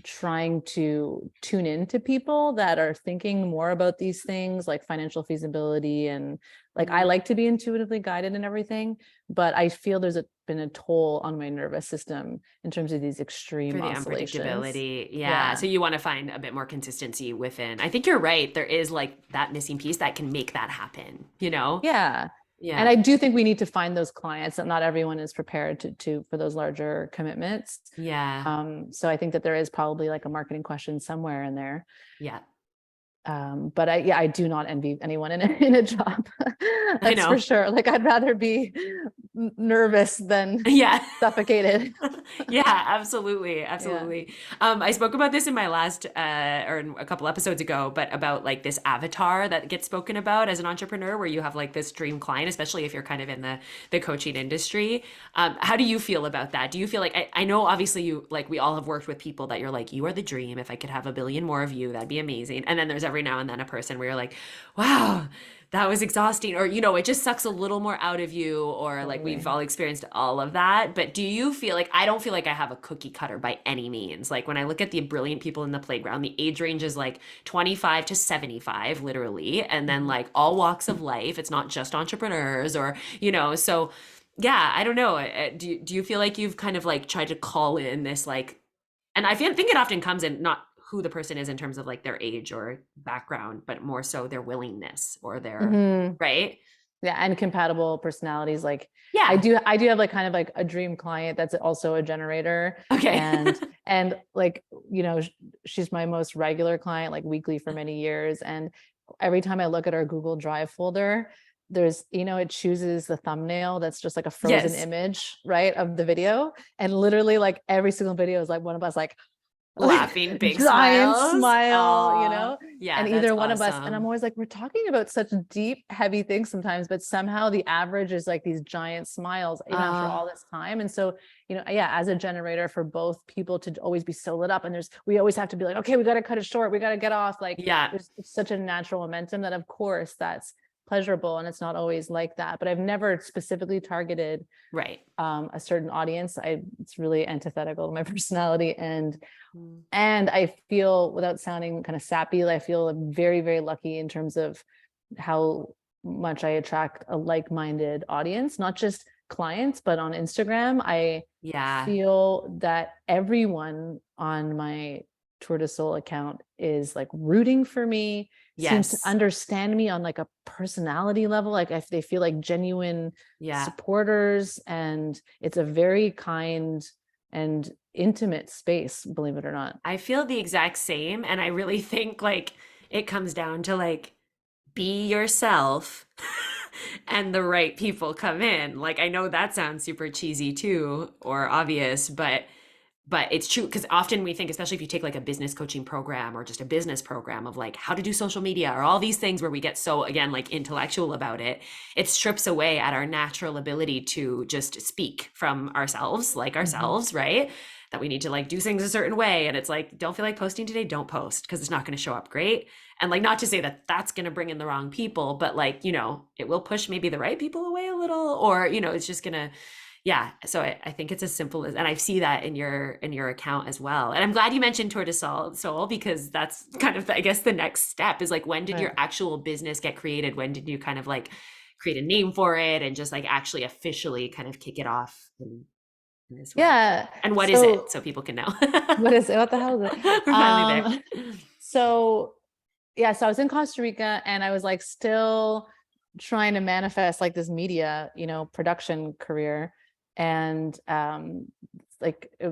trying to tune in to people that are thinking more about these things like financial feasibility. And like I like to be intuitively guided and everything, but I feel been a toll on my nervous system in terms of these extreme
For the
oscillations.
unpredictability. Yeah. So you want to find a bit more consistency within. I think you're right. There is like that missing piece that can make that happen, you know?
Yeah. And
Yeah.
I do think we need to find those clients that not everyone is prepared to for those larger commitments.
Yeah.
So I think that there is probably like a marketing question somewhere in there.
Yeah.
But I do not envy anyone in a job.
I
That's for
know.
sure. Like I'd rather be nervous than
Yeah.
suffocated.
Yeah, absolutely.
Yeah.
Absolutely. I spoke about this in my last or in a couple episodes ago, but about like this avatar that gets spoken about as an entrepreneur where you have like this dream client, especially if you're kind of in the coaching industry. How do you feel about that? Do you feel like I know obviously you like we all have worked with people that you're like, you are the dream. If I could have a billion more of you, that'd be amazing. And then there's every now and then a person where you're like, wow, that was exhausting, or it just sucks a little more out of you, or like we've
Totally.
all experienced all of that. But do you feel like I don't feel like I have a cookie cutter by any means. Like when I look at the brilliant people in the playground, the age range is like 25 to 75 literally, and then
Mhm.
like all walks of life. It's not just entrepreneurs, or so yeah, I don't know. Do you feel like you've kind of like tried to call in this like, and think it often comes in not who the person is in terms of like their age or background, but more so their willingness or their,
Mhm.
right?
Yeah, and compatible personalities. Like
Yeah.
I do have like kind of like a dream client that's also a generator.
Okay.
And like, she's my most regular client, like weekly for many years. And every time I look at our Google Drive folder, there's, it chooses the thumbnail that's just like a frozen
Yes.
image, right, of the video. And literally like every single video is like one of us like
Laughing big
giant
smiles.
smile,
Oh, yeah,
and
that's
either one of us, and I'm
awesome.
always like, we're talking about such deep, heavy things sometimes, but somehow the average is like these giant smiles, even after
Uh,
all this time. And so, yeah, as a generator for both people to always be so lit up, and we always have to be like, okay, we got to cut it short, we got to get off. Like
yeah,
there's such a natural momentum that, of course, that's pleasurable, and it's not always like that. But I've never specifically targeted
right.
a certain audience. It's really antithetical to my personality, and
Mm.
I feel, without sounding kind of sappy, I feel very, very lucky in terms of how much I attract a like-minded audience, not just clients, but on Instagram. I
Yeah.
feel that everyone on my Tour de Sol account is like rooting for me, seems to
Yes.
understand me on like a personality level. Like if they feel like genuine
Yeah.
supporters, and it's a very kind and intimate space, believe it or not.
I feel the exact same. And I really think like it comes down to like be yourself and the right people come in. Like I know that sounds super cheesy too or obvious, but it's true because often we think, especially if you take like a business coaching program or just a business program of like how to do social media or all these things where we get so again like intellectual about it, it strips away at our natural ability to just speak from ourselves, like
Mhm.
ourselves, right? That we need to like do things a certain way, and it's like, don't feel like posting today, don't post because it's not going to show up great. And like not to say that that's going to bring in the wrong people, but like it will push maybe the right people away a little, or it's just going to, yeah. So I think it's as simple as, and I see that in your account as well. And I'm glad you mentioned Tour de Soul because that's kind of, I guess, the next step is like, when did your
Right.
actual business get created? When did you kind of like create a name for it and just like actually officially kind of kick it off in this way?
Yeah.
And what is it
So
so people can know?
what is it? What the hell is it?
We're finally there.
So yeah, so I was in Costa Rica and I was like still trying to manifest like this media, production career. And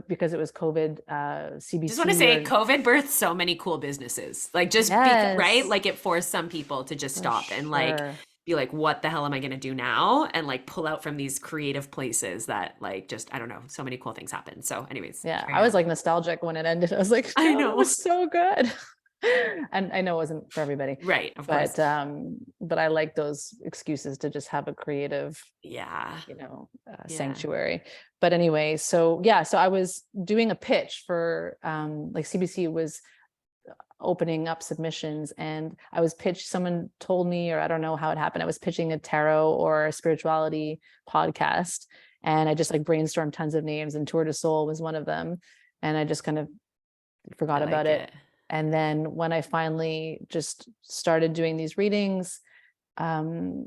because it was COVID,
Just want to
CBC
say
or
COVID birthed so many cool businesses. Like just because, right?
yes,
Like it forced some people to just
for
stop and like
sure.
be like, what the hell am I going to do now? And like pull out from these creative places that like just, I don't know, so many cool things happen. So anyways,
Yeah,
carry
I was
on.
like nostalgic when it ended. I was like,
I
no, that
know.
was so good. And I know it wasn't for everybody,
Right. Of course.
but I like those excuses to just have a creative,
Yeah. Yeah.
sanctuary. But anyway, so yeah, so I was doing a pitch for like CBC was opening up submissions, and I was pitched, someone told me, or I don't know how it happened, I was pitching a tarot or a spirituality podcast, and I just like brainstormed tons of names, and Tour de Soul was one of them, and I just kind of
I
forgot about
like
it.
it.
And then when I finally just started doing these readings, um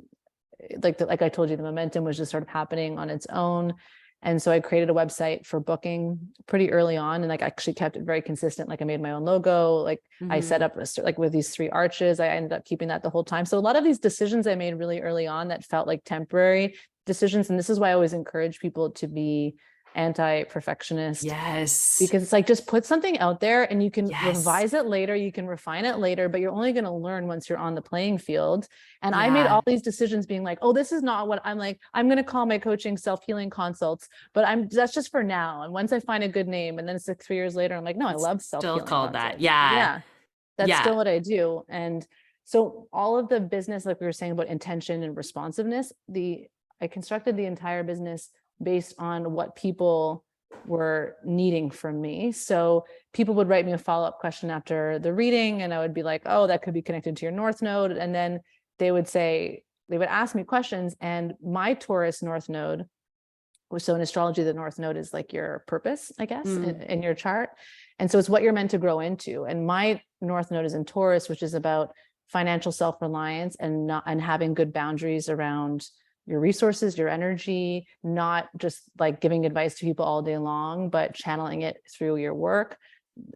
like I told you, the momentum was just sort of happening on its own. And so I created a website for booking pretty early on, and like actually kept it very consistent. Like I made my own logo, like I set
Hmm.
up like with these 3 arches, I ended up keeping that the whole time. So a lot of these decisions I made really early on that felt like temporary decisions. And this is why I always encourage people to be anti-perfectionist,
Yes.
because it's like, just put something out there and you can
Yes.
revise it later, you can refine it later, but you're only going to learn once you're on the playing field. And I made
Yeah.
all these decisions being like, oh, this is not what I'm like, I'm going to call my coaching self-healing consults, but that's just for now. And once I find a good name, and then 6 years later, I'm like, no, I
It's
love
still
self-healing
called that.
consults.
Yeah.
Yeah, that's
Yeah.
still what I do. And so all of the business, like we were saying about intention and responsiveness, I constructed the entire business based on what people were needing from me. So people would write me a follow-up question after the reading, and I would be like, oh, that could be connected to your North Node. And then they would ask me questions, and my Taurus North Node, so in astrology, the North Node is like your purpose, I guess,
Mm.
in your chart. And so it's what you're meant to grow into. And my North Node is in Taurus, which is about financial self-reliance and having good boundaries around your resources, your energy, not just like giving advice to people all day long, but channeling it through your work.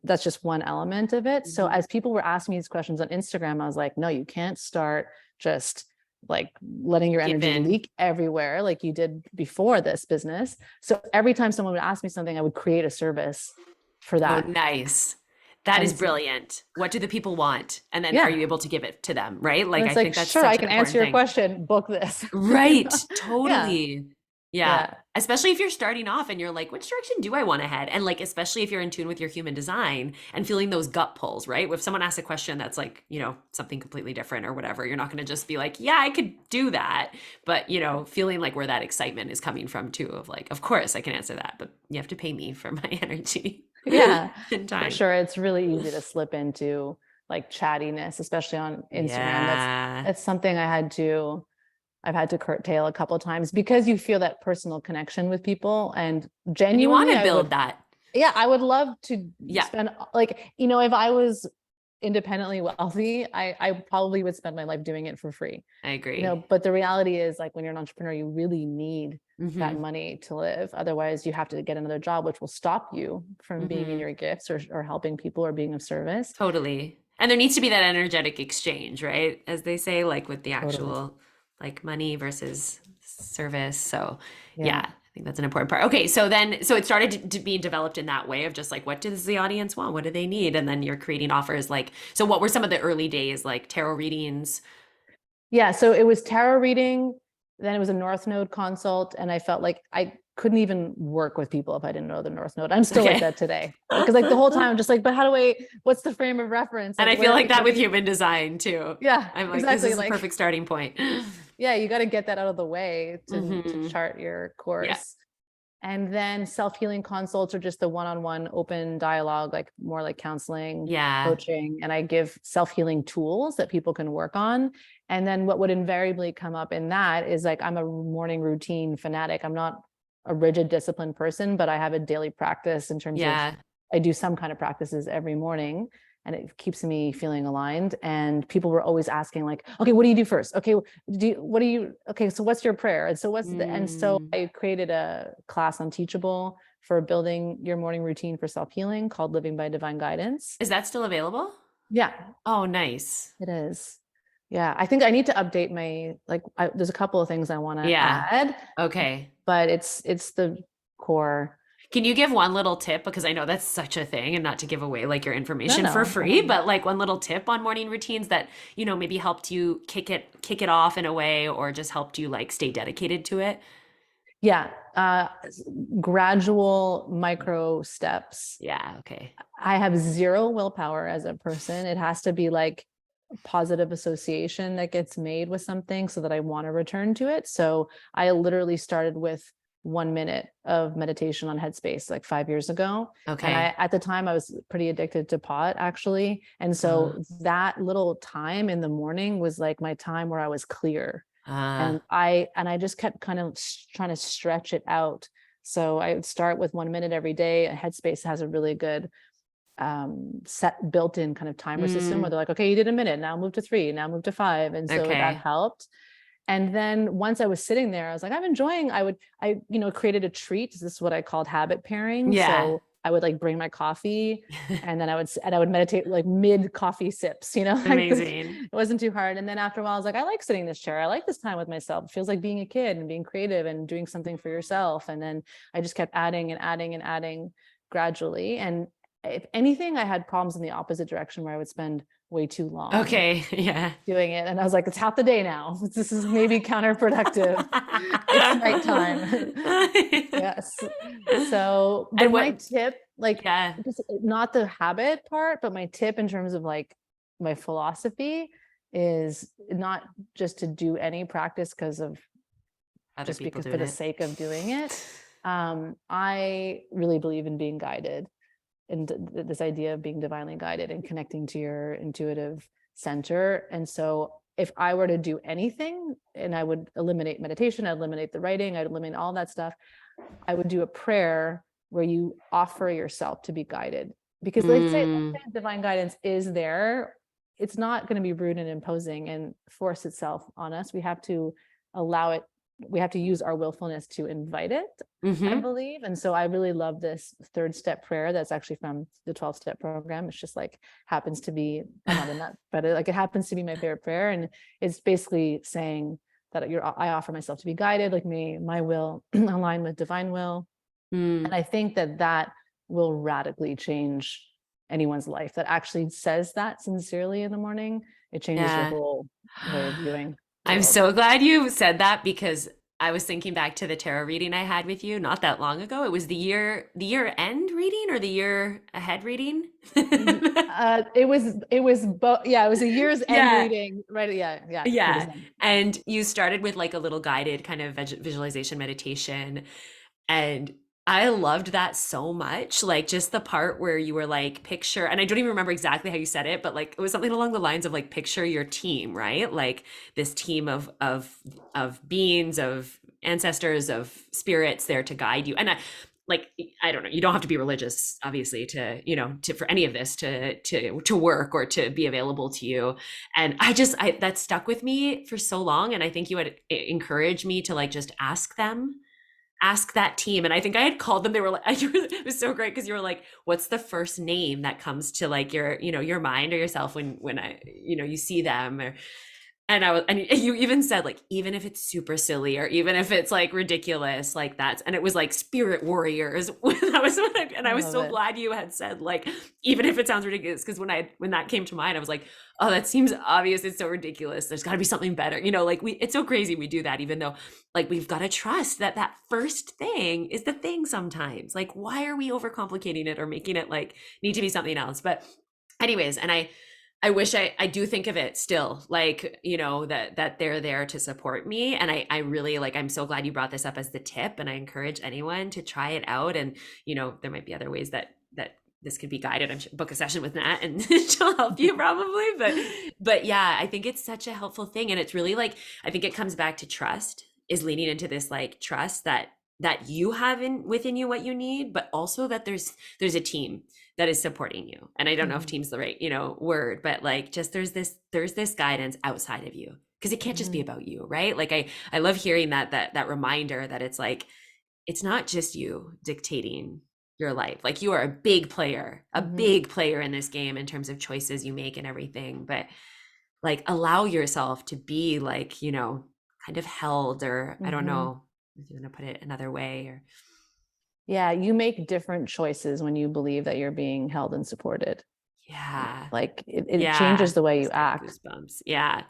That's just one element of it. So
Mhm.
as people were asking me these questions on Instagram, I was like, no, you can't start just like letting your energy
Given.
leak everywhere like you did before this business. So every time someone would ask me something, I would create a service for
Oh,
that.
nice. That is
And
brilliant. What do the people want? And then are
yeah,
you able to give it to them, right?
and
Like,
it's
I
like,
think that's
sure, I
such an
can answer
important
your
thing.
question, book this.
Right.
Yeah,
Totally. Yeah.
yeah,
Especially if you're starting off and you're like, which direction do I want to head? And like, especially if you're in tune with your human design and feeling those gut pulls, right? If someone asks a question that's like, something completely different or whatever, you're not going to just be like, yeah, I could do that. But, feeling like where that excitement is coming from too, of like, of course I can answer that, but you have to pay me for my energy
yeah,
and
for
time.
sure. It's really easy to slip into like chattiness, especially on Instagram.
Yeah.
That's something I've had to curtail a couple of times, because you feel that personal connection with people. And
And you want
genuinely,
to build that.
yeah, I would love to
Yeah,
spend like, if I was independently wealthy, I probably would spend my life doing it for free.
I agree.
But the reality is, like, when you're an entrepreneur, you really need that
Hmm.
money to live. Otherwise, you have to get another job, which will stop you from being in
Hmm.
your gifts, or helping people, or being of service.
Totally. And there needs to be that energetic exchange, right? As they say, like with the
Totally.
actual like money versus service. So yeah,
Yeah.
I think that's an important part. Okay, so then so it started to be developed in that way of just like what does the audience want? What do they need? And then you're creating offers like so what were some of the early days like tarot readings?
Yeah, so it was tarot reading, then it was a North Node consult, and I felt like I couldn't even work with people if I didn't know the North Node. I'm still like
Okay.
that today. Because like the whole time I'm just like, but how do I, what's the frame of reference?
And
Like
I feel
where,
like that
what do
with
you,
human design too.
yeah,
I'm like, this
exactly.
is a
Like,
perfect starting point.
yeah, you got to get that out of the way to
Hmm.
chart your
Yeah.
course. And then self-healing consults are just the one-on-one open dialogue, like more like counseling,
Yeah.
coaching. And I give self-healing tools that people can work on. And then what would invariably come up in that is like, I'm a morning routine fanatic. I'm not a rigid disciplined person, but I have a daily practice in terms of,
Yeah.
I do some kind of practices every morning, and it keeps me feeling aligned. And people were always asking like, okay, what do you do first? Okay, okay, so what's your prayer? And so and so
Mm.
I created a class on Teachable for building your morning routine for self-healing called Living by Divine Guidance.
Is that still available?
Yeah,
Oh, nice.
it is. Yeah, I think I need to update my, like, there's a couple of things I want to
Yeah.
add,
Okay.
but it's the core.
Can you give one little tip? Because I know that's such a thing, and not to give away like your
No,
information for
no, I
free,
mean,
but like one little tip on morning routines that, maybe helped you kick it off in a way, or just helped you like stay dedicated to it.
yeah, gradual micro steps.
Yeah. Okay.
I have zero willpower as a person. It has to be like positive association that gets made with something so that I want to return to it. So I literally started with 1 minute of meditation on Headspace like 5 years ago. And
Okay.
at the time I was pretty addicted to pot actually. And
Uh,
so that little time in the morning was like my time where I was clear.
uh,
And I just kept kind of trying to stretch it out. So I would start with 1 minute every day. Headspace has a really good set built-in kind of timer system where
mm,
they're like, okay, you did a minute, now move to 3, now move to 5. And so that
okay.
helped. And then once I was sitting there, I was like, I'm enjoying, I created a treat. This is what I called habit pairing.
Yeah.
So I would like bring my coffee, and then I would meditate like mid coffee sips, like
Amazing.
it wasn't too hard. And then after a while, I was like, I like sitting in this chair. I like this time with myself. It feels like being a kid and being creative and doing something for yourself. And then I just kept adding and adding and adding gradually. And if anything, I had problems in the opposite direction where I would spend way too long
Okay. Yeah.
doing it. And I was like, it's half the day now. This is maybe counterproductive. It's nighttime. Yes. So, but
And
my
what,
tip, like,
yeah,
just not the habit part, but my tip in terms of like my philosophy is not just to do any practice
other
just
people
because for
doing
the
it.
sake of doing it. I really believe in being guided, and this idea of being divinely guided and connecting to your intuitive center. And so if I were to do anything, and I would eliminate meditation, I'd eliminate the writing, I'd eliminate all that stuff, I would do a prayer where you offer yourself to be guided. Because let's say
Mm,
divine guidance is there, it's not going to be rude and imposing and force itself on us. We have to allow it, we have to use our willfulness to invite it, I
hmm.
believe. And so I really love this third step prayer that's actually from the 12-step program. It's just like happens to be, I'm not in that, but it happens to be my favorite prayer. And it's basically saying that I offer myself to be guided, like my will align with divine will. And
Mm,
I think that will radically change anyone's life that actually says that sincerely in the morning. It changes your
yeah.
whole way of viewing the
I'm
world.
so glad you said that, because I was thinking back to the tarot reading I had with you not that long ago. It was the year end reading or the year ahead reading.
It was both. Yeah, it was a year's end
Yeah.
reading, right? Yeah, yeah, it was
Yeah.
them.
And you started with like a little guided kind of visualization meditation. And I loved that so much. Like just the part where you were like, picture, and I don't even remember exactly how you said it, but like it was something along the lines of like, picture your team, right? Like this team of beings, of ancestors, of spirits there to guide you. And like I don't know, you don't have to be religious, obviously, to for any of this to work or to be available to you. And I that stuck with me for so long. And I think you had encouraged me to like just ask that team. And I think I had called them. They were like, it was so great because you were like, what's the first name that comes to like your mind or yourself when you see them? And you even said like, even if it's super silly or even if it's like ridiculous, like that's, and it was like spirit warriors. That was what and
I
I was
love
so
it.
glad you had said like, even if it sounds ridiculous, because when that came to mind, I was like, oh, that seems obvious. It's so ridiculous. There's got to be something better. Like it's so crazy we do that, even though like we've got to trust that that first thing is the thing sometimes. Like, why are we overcomplicating it or making it like need to be something else? But anyways, and I wish I do think of it still like, that they're there to support me. And I really like, I'm so glad you brought this up as the tip. And I encourage anyone to try it out. And, there might be other ways that this could be guided. I'm sure book a session with Nat and she'll help you probably. But yeah, I think it's such a helpful thing. And it's really like, I think it comes back to trust, is leaning into this like trust that you have within you what you need, but also that there's a team that is supporting you. And I don't know if
Mhm.
team's the right, word, but like just there's this guidance outside of you, because it can't just be
Mhm.
about you, right? Like I love hearing that reminder that it's like it's not just you dictating your life. Like you are a
Mhm.
big player in this game in terms of choices you make and everything, but like allow yourself to be like, kind of held, or I don't
Mhm.
know if you want to put it another way, or
Yeah, you make different choices when you believe that you're being held and supported.
yeah.
Like it
Yeah.
changes the way you
Just getting
act.
goosebumps. Yeah.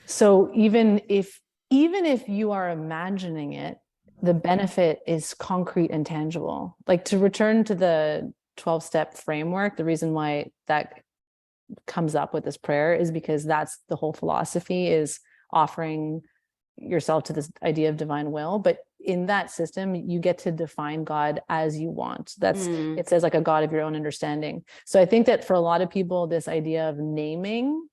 So even if you are imagining it, the benefit is concrete and tangible. Like, to return to the 12-step framework, the reason why that comes up with this prayer is because that's the whole philosophy, is offering yourself to this idea of divine will. But in that system, you get to define God as you want. That's,
Mm,
it says, like a God of your own understanding. So I think that for a lot of people, this idea of naming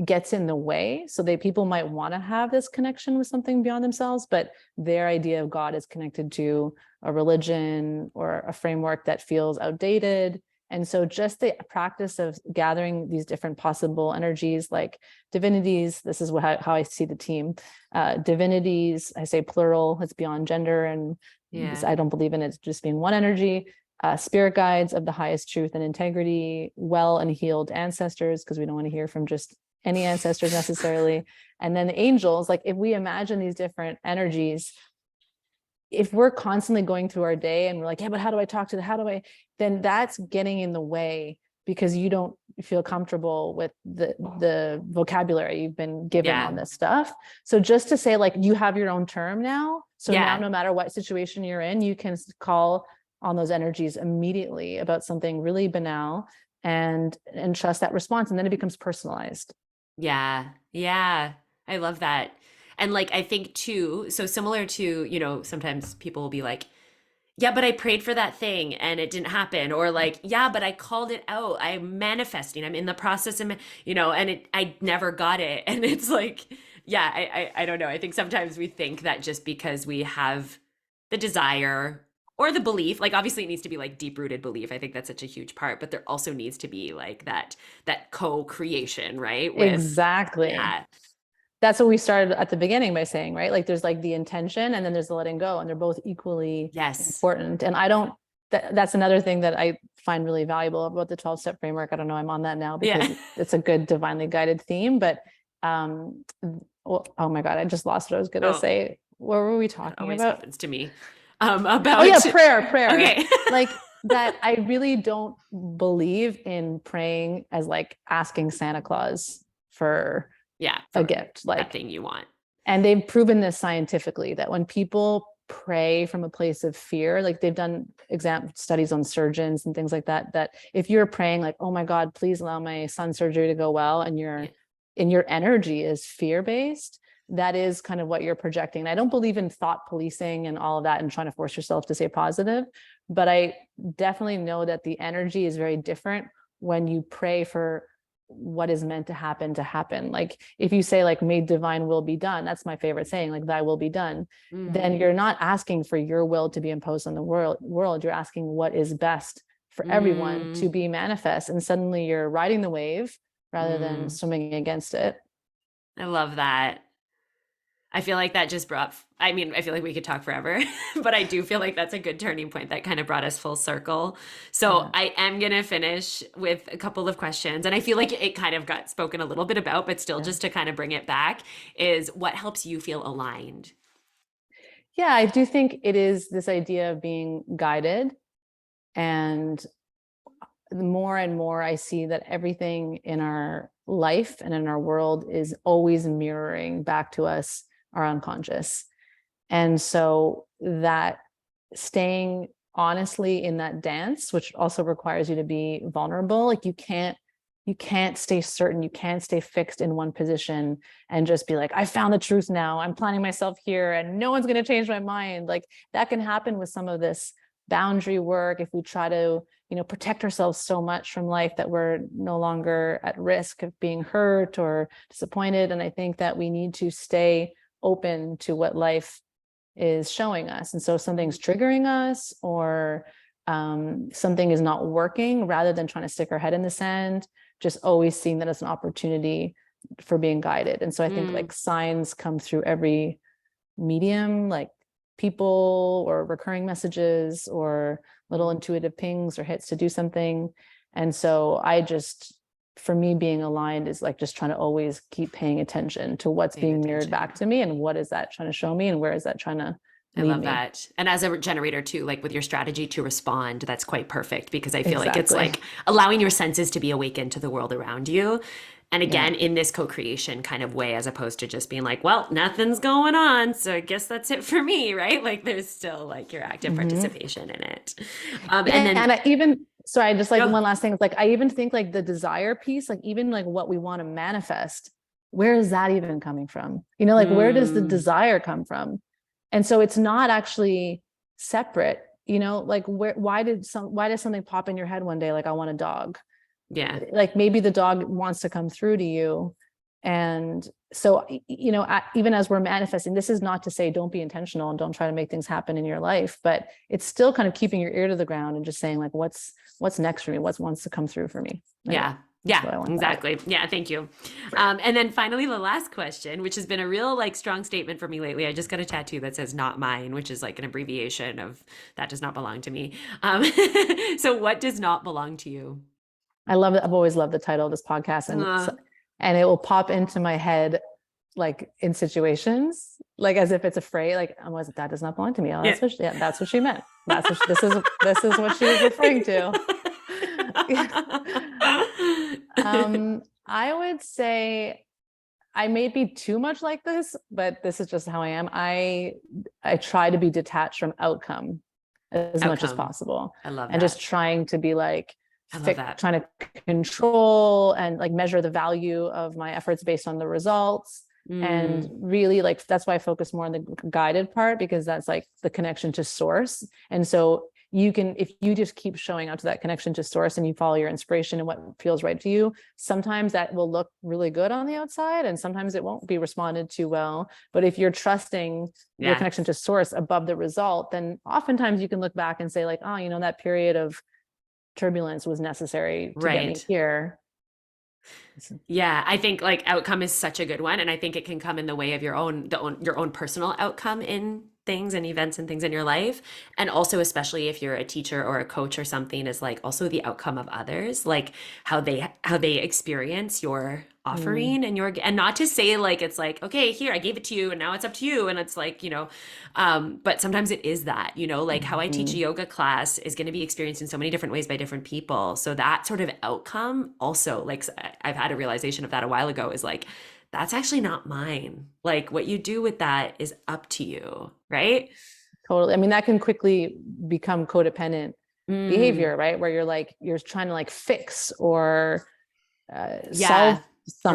gets in the way. So people might want to have this connection with something beyond themselves, but their idea of God is connected to a religion or a framework that feels outdated. And so just the practice of gathering these different possible energies, like divinities, this is how I see the team. Divinities, I say plural, it's beyond gender. And
yeah.
I don't believe in it just being one energy. Spirit guides of the highest truth and integrity, well and healed ancestors, because we don't want to hear from just any ancestors necessarily. And then the angels, like if we imagine these different energies, if we're constantly going through our day and we're like, yeah, but how do I talk to then that's getting in the way, because you don't feel comfortable with the vocabulary you've been given
Yeah.
on this stuff. So just to say, like, you have your own term now. So now,
Yeah.
no matter what situation you're in, you can call on those energies immediately about something really banal, and trust that response. And then it becomes personalized.
Yeah. Yeah. I love that. And like I think too, so similar to, sometimes people will be like, yeah, but I prayed for that thing and it didn't happen. Or like, yeah, but I called it out. I'm manifesting. I'm in the process of, and I never got it. And it's like, yeah, I don't know. I think sometimes we think that just because we have the desire or the belief, like obviously it needs to be like deep rooted belief. I think that's such a huge part, but there also needs to be like that co-creation, right? With,
Exactly.
yeah,
That's what we started at the beginning by saying, right? Like there's like the intention and then there's the letting go, and they're both equally
yes,
important. And I don't, that's another thing that I find really valuable about the 12-step framework. I don't know, I'm on that now because
yeah.
it's a good divinely guided theme, but well, oh my God, I just lost what I was going to
Oh,
say. What were we
that
talking
always
about?
happens to me.
Oh yeah,
About,
prayer.
okay.
Like that, I really don't believe in praying as like asking Santa Claus for
Yeah,
a
for
gift.
that
Like,
thing you want.
and they've proven this scientifically, that when people pray from a place of fear, like they've done exam studies on surgeons and things like that, that if you're praying like, oh my God, please allow my son's surgery to go well, and
Yeah.
your energy is fear-based, that is kind of what you're projecting. I don't believe in thought policing and all of that and trying to force yourself to say positive, but I definitely know that the energy is very different when you pray for what is meant to happen. Like if you say like, may divine will be done, that's my favorite saying, like thy will be done, then
Mm,
you're not asking for your will to be imposed on the world. You're asking what is best for everyone to
mm,
be manifest. And suddenly you're riding the wave rather than
mm.
swimming against it.
I love that. I feel like that just brought, I mean, I feel like we could talk forever, but I do feel like that's a good turning point that kind of brought us full circle. So
Yeah.
I am going to finish with a couple of questions. And I feel like it kind of got spoken a little bit about, but still
Yeah.
just to kind of bring it back is what helps you feel aligned?
Yeah, I do think it is this idea of being guided. And the more and more I see that everything in our life and in our world is always mirroring back to us our unconscious. And so that staying honestly in that dance, which also requires you to be vulnerable, like you can't stay certain, you can't stay fixed in one position and just be like, I found the truth now, I'm planting myself here and no one's going to change my mind. Like that can happen with some of this boundary work if we try to, protect ourselves so much from life that we're no longer at risk of being hurt or disappointed. And I think that we need to stay open to what life is showing us. And so if something's triggering us or something is not working, rather than trying to stick our head in the sand, just always seeing that as an opportunity for being guided. And so I think like signs come through every medium, like people or recurring messages or little intuitive pings or hits to do something. And so for me, being aligned is like just trying to always keep paying attention to what's being mirrored back to me and what is that trying to show me and where is that trying to
I
lead
love
me.
that. And as a generator too, like with your strategy to respond, that's quite perfect because I feel like it's
Exactly.
like allowing your senses to be awakened to the world around you. And
Yeah.
again, in this co-creation kind of way, as opposed to just being like, well, nothing's going on. So I guess that's it for me, right? Like there's still like your active
Mm-hmm.
participation in it. And
Yeah,
then
and I just like
go,
one last thing. It's like I even think like the desire piece, like even like what we want to manifest, where is that even coming from? Like where does the
mm,
desire come from? And so it's not actually separate, like why does something pop in your head one day like I want a dog?
yeah.
Like maybe the dog wants to come through to you. And so, even as we're manifesting, this is not to say don't be intentional and don't try to make things happen in your life, but it's still kind of keeping your ear to the ground and just saying like, what's next for me? What wants to come through for me? Anyway,
Yeah.
that's
Yeah,
what I want to add.
exactly. Yeah, thank you. And then finally, the last question, which has been a real like strong statement for me lately. I just got a tattoo that says "not mine," which is like an abbreviation of that does not belong to me. Um, so, what does not belong to you?
I love it. I've always loved the title of this podcast,
Uh,
and it will pop into my head like in situations, like as if it's a phrase, like I was that does not belong to me. Oh,
yeah.
that's what she meant. This is what she was referring to. I would say I may be too much like this, but this is just how I am. I try to be detached from outcome as much as
Outcome.
possible,
I love
and just
that.
trying to be like
I love that.
trying to control and like measure the value of my efforts based on the results. And
Mm,
really like that's why I focus more on the guided part, because that's like the connection to source. And so you can, if you just keep showing up to that connection to source and you follow your inspiration and what feels right to you, sometimes that will look really good on the outside and sometimes it won't be responded to well. But if you're trusting your
yeah.
connection to source above the result, then oftentimes you can look back and say like, oh, that period of turbulence was necessary to get me
Right.
here.
Yeah, I think like outcome is such a good one, and I think it can come in the way of your own personal outcome in things and events and things in your life, and also especially if you're a teacher or a coach or something is like also the outcome of others, like how they experience your
Mm,
offering and not to say like it's like okay here I gave it to you and now it's up to you and it's like but sometimes it is that like how I teach a
mhm.
yoga class is going to be experienced in so many different ways by different people, so that sort of outcome also like I've had a realization of that a while ago is like that's actually not mine, like what you do with that is up to you, right?
Totally. I mean, that can quickly become codependent
Mm,
behavior, right? Where you're trying to like fix or solve
yeah, or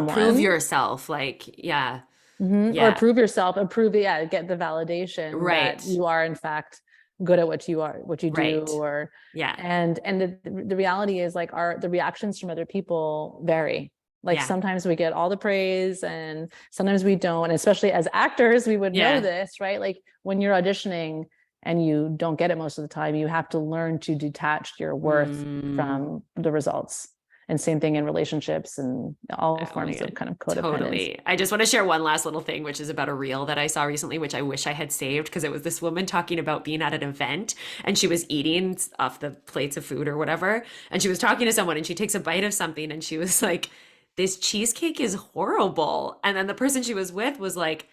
prove
someone.
yourself, like yeah,
Or
yeah,
prove yourself, yeah, get the validation that
right,
you are in fact good at what you do,
right,
or
yeah,
and the reality is like the reactions from other people vary. Like
yeah,
sometimes we get all the praise and sometimes we don't. And especially as actors, we would know
yeah.
this, right? Like when you're auditioning and you don't get it most of the time, you have to learn to detach your worth
Mm,
from the results. And same thing in relationships and all
Oh my
forms of
God.
kind of codependence.
Totally. I just want to share one last little thing, which is about a reel that I saw recently, which I wish I had saved because it was this woman talking about being at an event and she was eating off the plates of food or whatever. And she was talking to someone and she takes a bite of something and she was like, this cheesecake is horrible. And then the person she was with was like,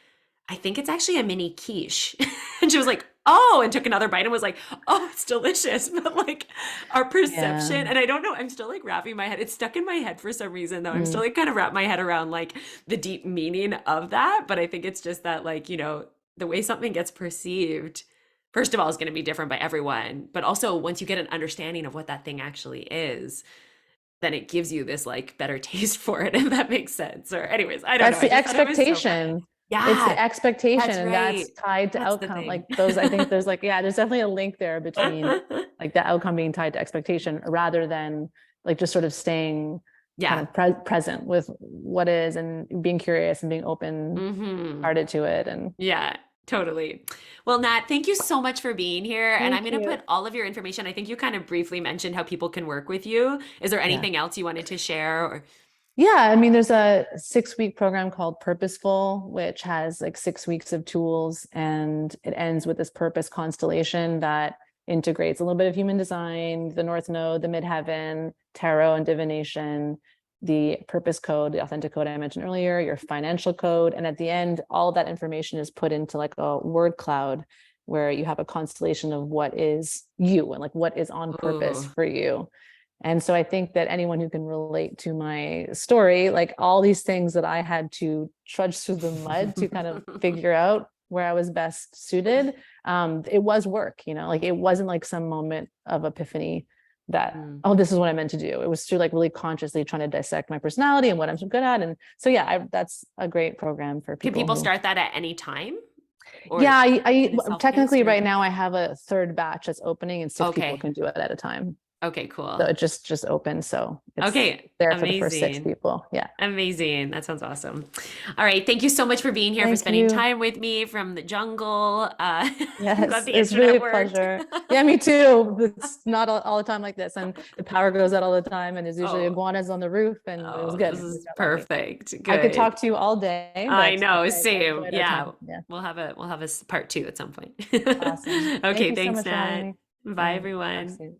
I think it's actually a mini quiche. And she was like, oh, and took another bite and was like, oh, it's delicious. But like our
Yeah.
perception, and I don't know, I'm still like wrapping my head. It's stuck in my head for some reason, though. I'm still like kind of wrap my head around like the deep meaning of that. But I think it's just that, like, the way something gets perceived, first of all, is going to be different by everyone. But also, once you get an understanding of what that thing actually is, then it gives you this like better taste for it, if that makes sense. Or, anyways, I don't know.
That's
I
the
just thought it was so funny.
expectation. It's the
Yeah,
expectation,
that's
and
right.
that's tied to
That's the
outcome.
thing.
Like those, I think there's like, yeah, there's definitely a link there between like the outcome being tied to expectation rather than like just sort of staying kind
Yeah.
of present with what is and being curious and being open
Hmm.
hearted to it. And
Yeah, totally. Well, Nat, thank you so much for being here. And I'm
thank
going to
you.
put all of your information. I think you kind of briefly mentioned how people can work with you. Is there
Yeah.
anything else you wanted to share? Or
Yeah, I mean, there's a 6 week program called Purposeful, which has like 6 weeks of tools, and it ends with this purpose constellation that integrates a little bit of human design, the North Node, the Midheaven, tarot and divination, the purpose code, the authentic code I mentioned earlier, your financial code. And at the end, all that information is put into like a word cloud where you have a constellation of what is you and like what is on purpose
ooh,
for you. And so I think that anyone who can relate to my story, like all these things that I had to trudge through the mud to kind of figure out where I was best suited, it was work, like it wasn't like some moment of epiphany that,
Mm.
oh, this is what I meant to do. It was through like really consciously trying to dissect my personality and what I'm so good at. And so, yeah, that's a great program for
Can
people
people
who,
start that at any time? Or
yeah,
it is
technically
self-paced or?
right now I have a third batch that's opening and 6 people
Okay.
can do it at a time.
Okay,
So
cool.
it just opened. So it's
Okay,
there for the first six
amazing.
people. Yeah.
Amazing. That sounds awesome. All right. Thank you so much for being here, for
Thank
spending
you.
time with me from the jungle. I'm glad
Yes,
the
it's really
internet
a
worked.
pleasure. Yeah, me too. It's not all the time like this. And the power goes out all the time. And there's usually
Oh,
iguanas on the roof. And it was
oh,
good.
this
We
is
got lucky.
perfect.
I could
Good.
talk to you all day,
I
but
know,
I
same.
enjoyed our
Yeah.
time. Yeah.
We'll have a part two at some point.
Awesome. Thank
Okay,
you so
thanks,
much for having
Nat.
me.
Bye,
Yeah. Talk
everyone.
soon.